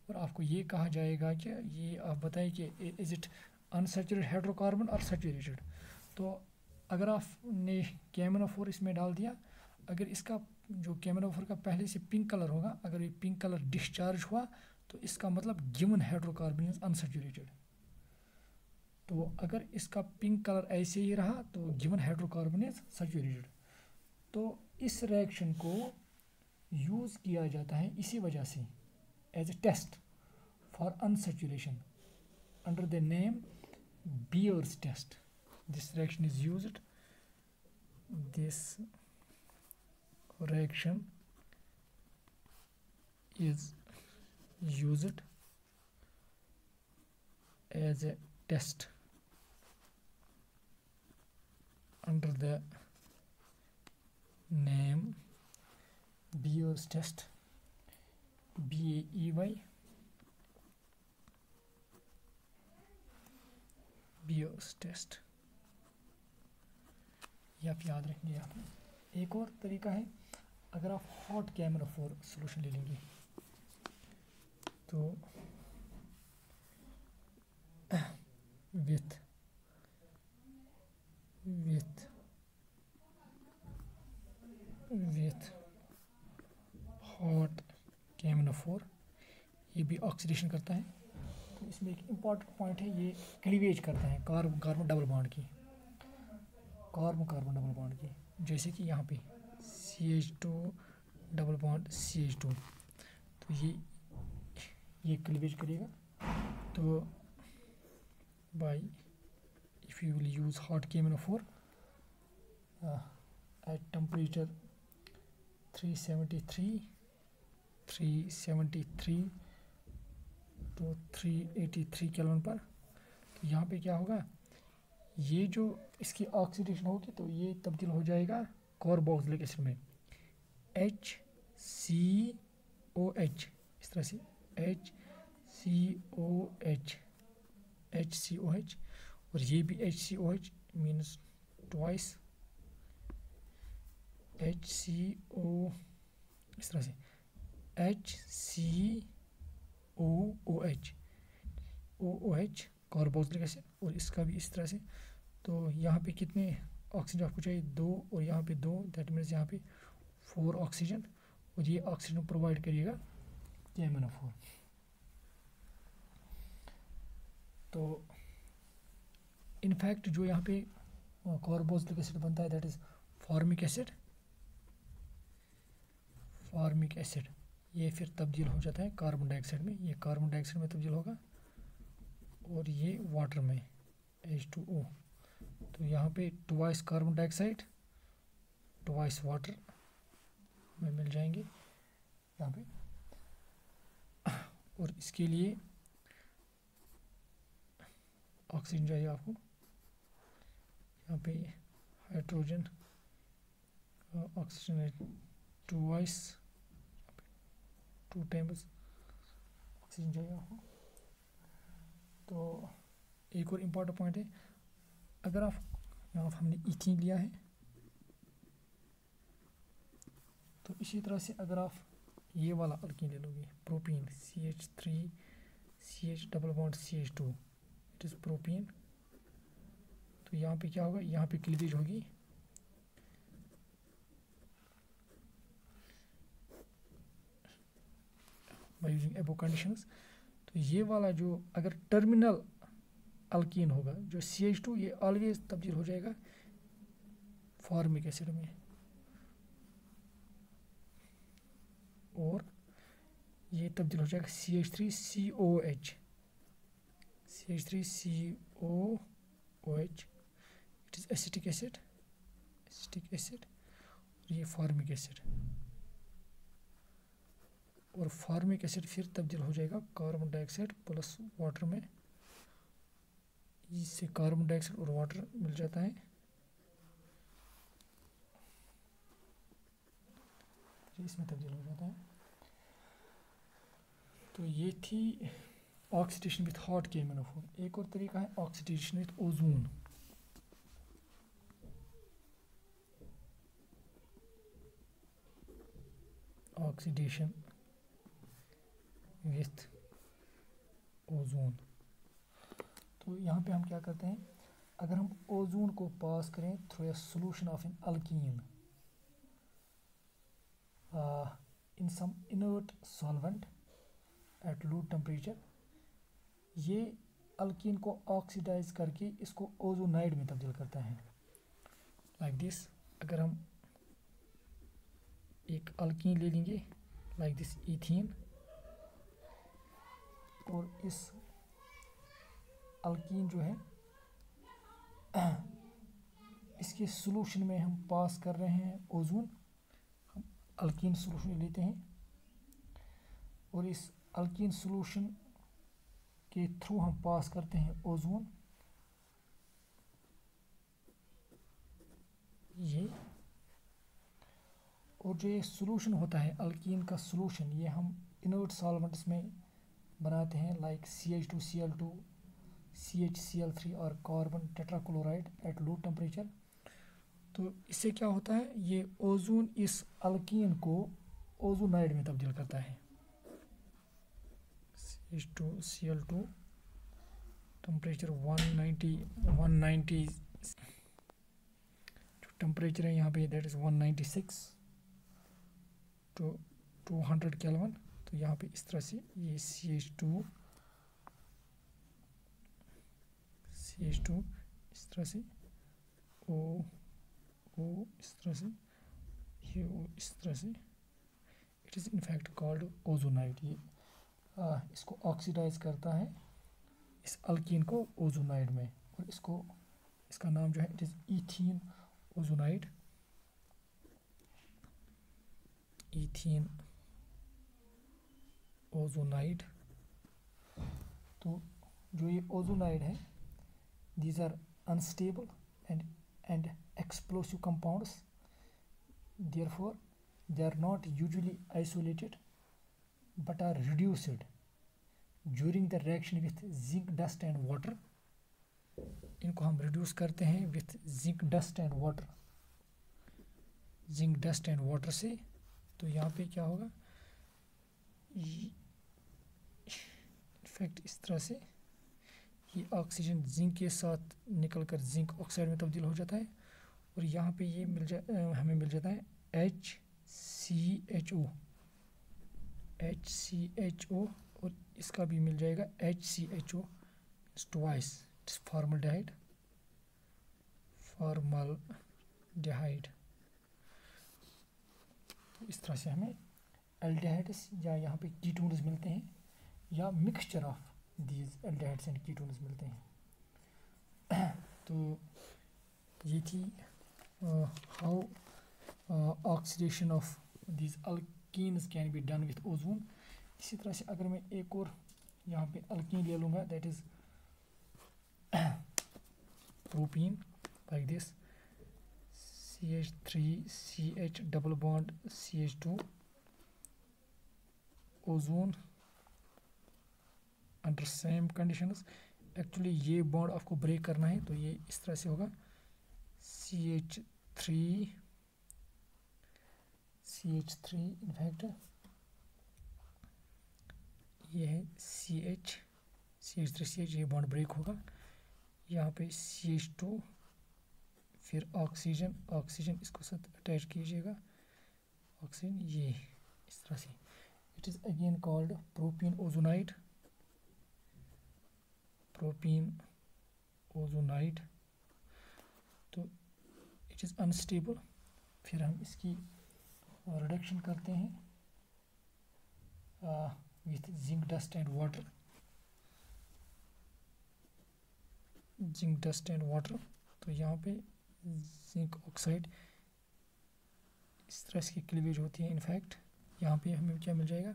A: और आपको ये कहा जाएगा कि ये आप बताएं कि इज़ इट अनसैचुरेटेड हाइड्रोकार्बन और सैचुरेटेड, तो अगर आपने KMnO4 इसमें डाल दिया, अगर इसका जो KMnO4 का पहले से पिंक कलर होगा, अगर ये पिंक कलर डिस्चार्ज हुआ तो इसका मतलब गिवन हाइड्रोकार्बन इज अनसैचुरेटेड। तो अगर इसका पिंक कलर ऐसे ही रहा तो गिवन हाइड्रोकार्बन इज सैचुरेटेड। तो इस रिएक्शन को यूज़ किया जाता है इसी वजह से as a test for unsaturation under the name Beer's test. This reaction is used. This reaction is used as a test under the name Beer's test, BAEY, Beer's test। ये आप याद रखेंगे। आप एक और तरीका है, अगर आप हॉट KMnO4 सोल्यूशन ले लेंगे तो विथ हॉट KMnO4 ये भी ऑक्सीडेशन करता है। तो इसमें एक इम्पॉर्टेंट पॉइंट है, ये क्लीवेज करता है कार्बन कार्बन डबल बॉन्ड की, कार्बन डबल बॉन्ड की, जैसे कि यहाँ पे CH2 डबल बॉन्ड CH2, तो ये क्लीवेज करेगा। तो by if you will use hot KMnO4 at temperature 373 to 383 Kelvin पर, तो यहाँ पे क्या होगा, ये जो इसकी ऑक्सीडेशन होगी तो ये तब्दील हो जाएगा कार्बोक्सिलिक एसिड में, HCOH, इस तरह से HCOH, और ये भी HCOH मीन्स ट्वाइस HCO, इस तरह से HCOOH कार्बोक्सिलिक एसिड, और इसका भी इस तरह से। तो यहाँ पे कितने ऑक्सीजन आपको चाहिए, 2, और यहाँ पे 2, दैट मीन्स यहाँ पे 4 ऑक्सीजन, और ये ऑक्सीजन प्रोवाइड करिएगा KMnO4। तो इनफैक्ट जो यहाँ पे कार्बोक्सिलिक एसिड बनता है दैट इज़ फॉर्मिक एसिड, ये फिर तब्दील हो जाता है कार्बन डाइऑक्साइड में, ये कार्बन डाइऑक्साइड में तब्दील होगा, और ये वाटर में H2O। तो यहाँ पे twice carbon dioxide twice water में मिल जाएंगे यहाँ पे। और इसके लिए ऑक्सीजन चाहिए आपको, यहाँ पे हाइड्रोजन ऑक्सीजन है ट्वाइस, 2 टाइम्स ऑक्सीजन चाहिए आपको। तो एक और इम्पॉर्टेंट पॉइंट है, अगर आप यहाँ हमने इथीन लिया है, तो इसी तरह से अगर आप ये वाला अल्कीन ले लोगे, propene CH3 CH double bond CH2, it is propene, तो यहाँ पे क्या होगा, यहाँ पे क्लीवेज होगी, बाय यूजिंग एबो कंडीशंस। तो ये वाला जो अगर टर्मिनल अल्कीन होगा जो CH2, ये ऑलवेज तब्दील हो जाएगा फॉर्मिक एसिड में, और ये तब्दील हो जाएगा CH3COOH, it is acetic acid, और ये फॉर्मिक एसिड, और फॉर्मिक एसिड फिर तब्दील हो जाएगा कार्बन डाइऑक्साइड प्लस वाटर में, इससे कार्बन डाइऑक्साइड और वाटर मिल जाता है, इसमें तब्दील हो जाता है। तो ये थी ऑक्सीडेशन विथ हॉट KMnO4। एक और तरीका है oxidation with ozone. Oxidation with ozone. तो यहाँ पे हम क्या करते हैं, अगर हम ओजोन को पास करें through a solution of an alkene in some inert solvent at low temperature, ये अल्कीन को ऑक्सीडाइज करके इसको ओजोनाइड में तब्दील करता है। लाइक दिस, अगर हम एक अल्कीन ले लेंगे लाइक दिस इथीन, और इस अल्कीन जो है इसके सॉल्यूशन में हम पास कर रहे हैं ओजोन। हम अल्कीन सॉल्यूशन लेते हैं और इस अल्कीन सॉल्यूशन के थ्रू हम पास करते हैं ओजोन। ये और जो ये सॉल्यूशन होता है अल्कीन का सॉल्यूशन, ये हम इनर्ट सॉल्वेंट्स में बनाते हैं लाइक CH2Cl2, CHCl3 और carbon tetrachloride eight low temperature. तो इससे क्या होता है, ये ओजोन इस अल्कीन को ओजोनाइड में तब्दील करता है। CH2Cl2 टेम्परेचर 190 जो टेम्परेचर है यहाँ पे दैट इज़ 196 टू 200 केल्विन। तो यहाँ पे इस तरह से ये CH2 इस तरह से, O इस तरह से, ये O इस तरह से, it is in fact called ozonide. ये इसको ऑक्सीडाइज करता है इस अल्कीन को ओजोनाइड में, और इसका नाम जो है it is ethene ozonide. Ethene ozonide. तो जो ये ओजोनाइड है, these are unstable and explosive compounds, therefore they are not usually isolated but are reduced during the reaction with zinc dust and water। इनको हम रिड्यूस करते हैं with zinc dust and water, zinc dust and water से। तो यहाँ पे क्या होगा, इनफैक्ट इस तरह से ये ऑक्सीजन जिंक के साथ निकलकर जिंक ऑक्साइड में तब्दील हो जाता है, और यहाँ पे ये हमें मिल जाता है HCHO, और इसका भी मिल जाएगा HCHO ट्वाइस, इट्स फॉर्मल्डिहाइड। तो इस तरह से हमें एल्डिहाइड्स या यहाँ पे कीटोन्स मिलते हैं, या mixture of these aldehydes and ketones मिलते हैं। तो ये थी how oxidation of these alkenes can be done with ozone. इसी तरह से अगर मैं एक और यहाँ पे अल्कीन ले लूँगा that is propene, like this CH3CH double bond CH2 ozone under same conditions. Actually ये बॉन्ड आपको ब्रेक करना है, तो ये इस तरह से होगा CH3 इनफैक्ट ये है CH3CH, ये बॉन्ड ब्रेक होगा। यहाँ पे CH2, फिर ऑक्सीजन इसको साथ अटैच कीजिएगा, ऑक्सीजन ये इस तरह से, it is again called propene ozonide. तो इट इज़ अनस्टेबल। फिर हम इसकी रिडक्शन करते हैं with zinc dust and water. तो यहाँ पे जिंक ऑक्साइड इस तरह की क्लीवेज होती है। इनफैक्ट यहाँ पे हमें क्या मिल जाएगा,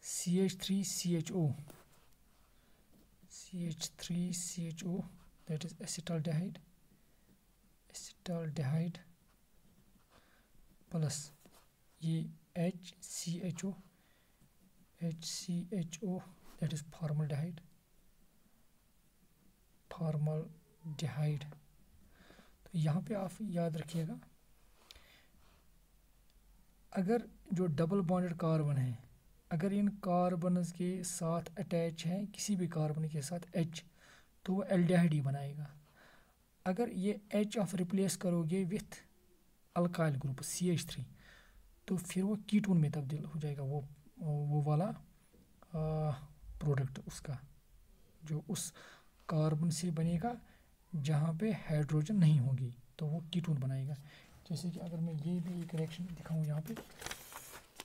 A: CH3CHO that is acetaldehyde plus ये HCHO दैट इज़ फॉर्मल्डिहाइड। तो यहाँ पे आप याद रखिएगा, अगर जो डबल बॉन्डेड कार्बन है, अगर इन कार्बन्स के साथ अटैच है किसी भी कार्बन के साथ H, तो वो एल्डिहाइड ही बनाएगा। अगर ये H आप रिप्लेस करोगे विथ अल्काइल ग्रुप CH3, तो फिर वो कीटोन में तब्दील हो जाएगा। वो वाला प्रोडक्ट उसका जो उस कार्बन से बनेगा जहाँ पे हाइड्रोजन नहीं होगी, तो वो कीटोन बनाएगा। जैसे कि अगर मैं ये भी एक रिएक्शन दिखाऊँ यहाँ पे,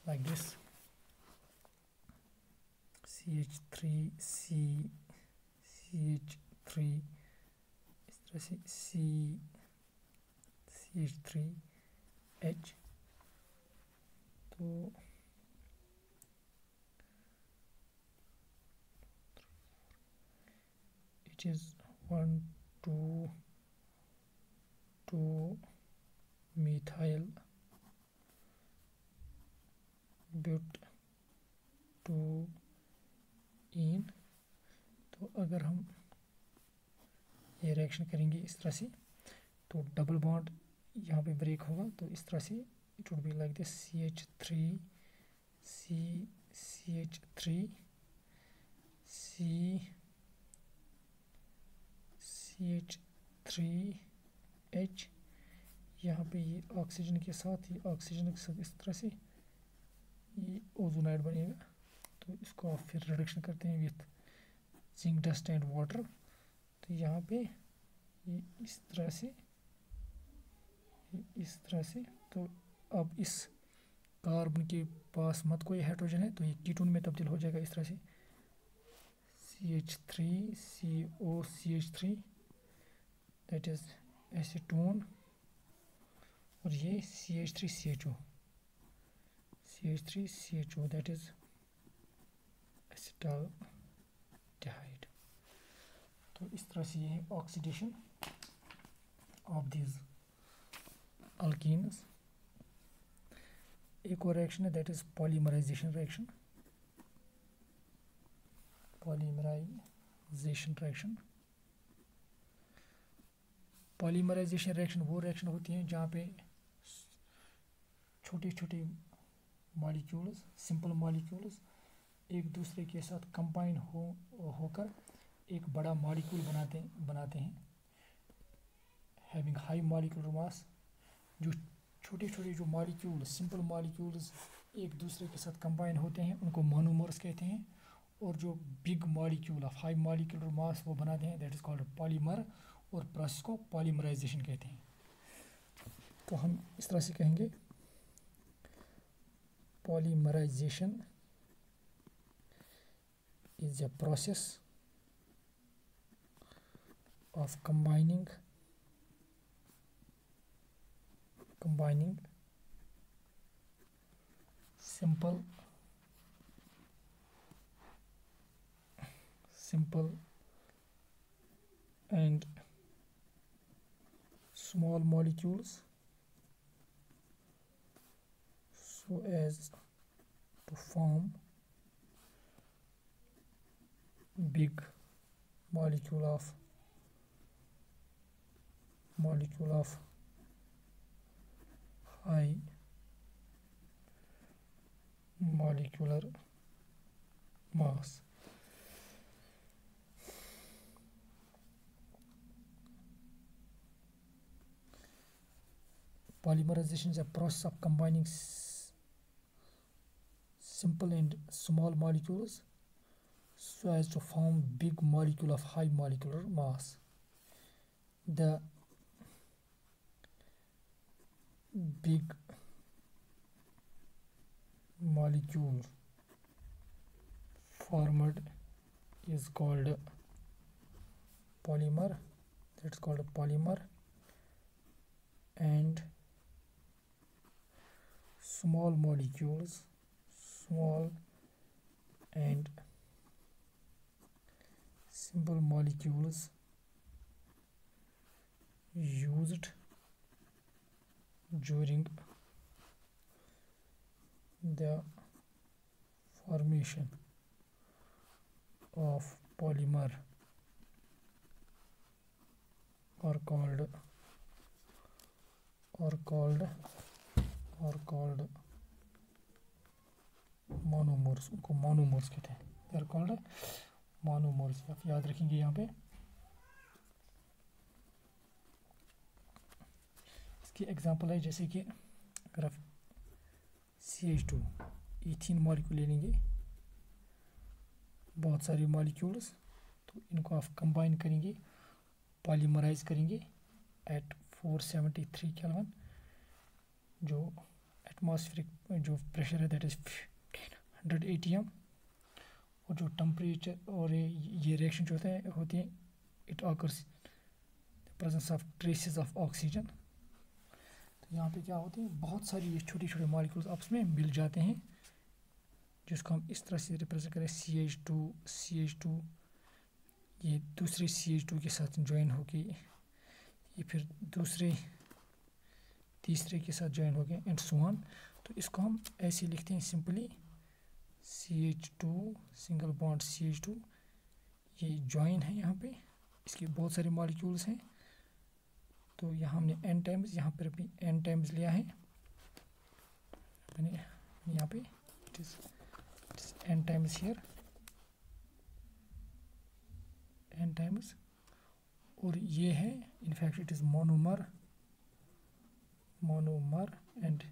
A: लाइक दिस CH3C CH3, इस तरह से CH3H, तो it is 1 2 methyl but 2 इन। तो अगर हम ये रिएक्शन करेंगे इस तरह से, तो डबल बॉन्ड यहाँ पे ब्रेक होगा, तो इस तरह से it would be like this CH3 CH3 CH3H, यहाँ पे ये ऑक्सीजन के साथ इस तरह से ये ओजोनाइड बनेगा। तो इसको आप फिर रिडक्शन करते हैं with zinc dust and water, तो यहाँ पे ये इस तरह से, तो अब इस कार्बन के पास मत कोई हाइड्रोजन है, तो ये कीटोन में तब्दील हो जाएगा इस तरह से CH3COCH3, दैट इज एसीटोन, और ये CH3CHO दैट इज एसिटाल्डिहाइड। तो इस तरह से ये है ऑक्सीडेशन ऑफ दीज अल्कीन्स। एक और रिएक्शन है that is polymerisation reaction. Polymerisation reaction वो रिएक्शन होती हैं जहाँ पे छोटे छोटे मॉलिक्यूल्स, सिंपल मॉलिक्यूल्स एक दूसरे के साथ कंबाइन होकर एक बड़ा मॉलिक्यूल बनाते हैं हैविंग हाई मॉलिक्यूलर मास। जो छोटे छोटे जो मॉलिक्यूल, सिंपल मॉलिक्यूल्स एक दूसरे के साथ कंबाइन होते हैं उनको मोनोमर्स कहते हैं, और जो big molecule of high molecular mass वो बनाते हैं दैट इज़ कॉल्ड पॉलीमर, और प्रोसेस को पॉलीमराइजेशन कहते हैं। तो हम इस तरह से कहेंगे polymerisation is a process of combining simple and small molecules so as to form big molecule of high molecular mass. Polymerization is a process of combining simple and small molecules so as to form big molecule of high molecular mass. The big molecule formed is called polymer. That's called a polymer. And small molecules, small and simple molecules used during the formation of polymer are called monomers, उनको monomers कहते हैं, they are called monomers. आप याद रखेंगे यहाँ पे। इसकी example है जैसे कि अगर आप CH2 ईथीन मॉलिक्यूल ले लेंगे, बहुत सारे मॉलिक्यूल्स, तो इनको आप कंबाइन करेंगे, पॉलीमराइज करेंगे एट 473 केल्विन, जो एटमॉस्फेरिक जो प्रेशर है दैट इज 100 ATM, और जो टेम्परेचर और ये रिएक्शन जो होती है it occurs the presence of traces of oxygen. तो यहाँ पे क्या होते हैं, बहुत सारी ये छोटे छोटे मॉलिक्यूल्स आपस में मिल जाते हैं, जिसको हम इस तरह से रिप्रेजेंट करें CH2 ये दूसरे CH2 के साथ ज्वाइन होके ये फिर दूसरे तीसरे के साथ ज्वाइन हो गए एंड सो ऑन। तो इसको हम ऐसे लिखते हैं simply CH2 single bond CH2, ये ज्वाइन है यहाँ पे, इसके बहुत सारे मॉलिक्यूल्स हैं। तो यहाँ हमने n टाइम्स, यहाँ पर भी n टाइम्स लिया है मैंने यहाँ पे, it is n times here, n times, और ये है in fact it is monomer and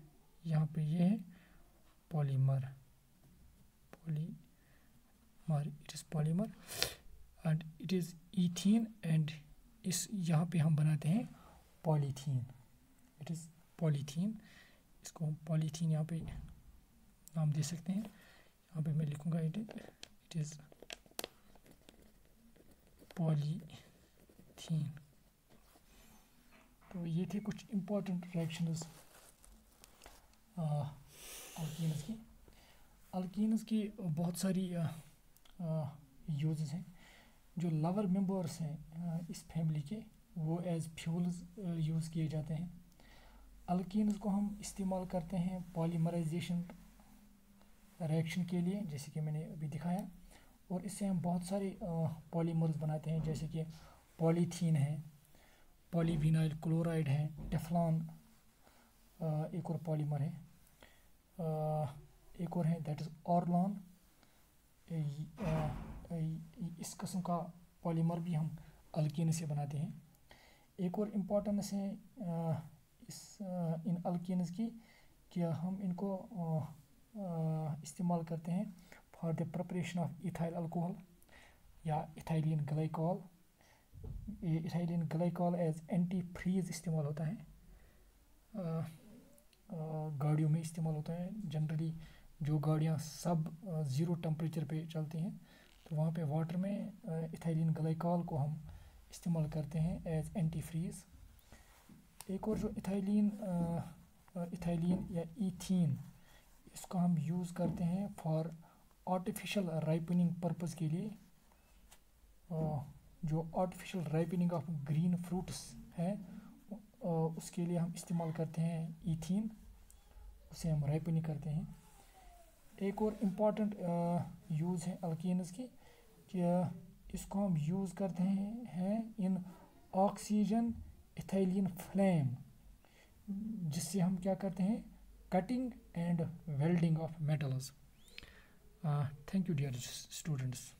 A: यहाँ पे ये है polymer, it is polymer and it is ethene, and इस यहाँ पे हम बनाते हैं पॉलीथीन, इट इज पॉलीथीन। इसको हम पॉलीथीन यहाँ पे नाम दे सकते हैं, यहाँ पे मैं लिखूंगा इट इज पॉलीथीन। तो ये थे कुछ इम्पोर्टेंट रिएक्शंस अल्कीन्स की। अल्कीन्स की बहुत सारी यूजेस हैं। जो लवर मेंबर्स हैं इस फैमिली के, वो एज फ्यूल्स यूज़ किए जाते हैं। अल्कीन्स को हम इस्तेमाल करते हैं पॉलीमराइजेशन रिएक्शन के लिए, जैसे कि मैंने अभी दिखाया, और इससे हम बहुत सारे पॉलीमर्स बनाते हैं, जैसे कि पॉलीथीन है, पॉलीविनाइल क्लोराइड है, टेफ्लॉन एक और पॉलीमर है, एक और है दैट इज़ ऑर्लॉन। इस किस्म का पॉलीमर भी हम अल्कीन से बनाते हैं। एक और इम्पोर्टेंस है इन अल्कीन्स की कि हम इनको इस्तेमाल करते हैं for the preparation of ethyl alcohol या इथाइलिन ग्लाइकॉल। ये ethylene glycol as anti freeze इस्तेमाल होता है, गाड़ियों में इस्तेमाल होता है। जनरली जो गाड़ियाँ सब 0 टेम्परेचर पे चलती हैं, तो वहाँ पे वाटर में इथाइलिन ग्लाइकॉल को हम इस्तेमाल करते हैं एज एंटी फ्रीज। एक और जो इथाइलिन या ईथीन, इसको हम यूज़ करते हैं फॉर आर्टिफिशियल राइपनिंग पर्पस के लिए। जो artificial ripening of green fruits है उसके लिए हम इस्तेमाल करते हैं ईथीन, उसे हम राइपनिंग करते हैं। एक और इम्पॉर्टेंट यूज़ है अल्कीन्स की कि इसको हम यूज़ करते हैं इन ऑक्सीजन इथाइलिन फ्लेम, जिससे हम क्या करते हैं, cutting and welding of metals. Thank you dear students.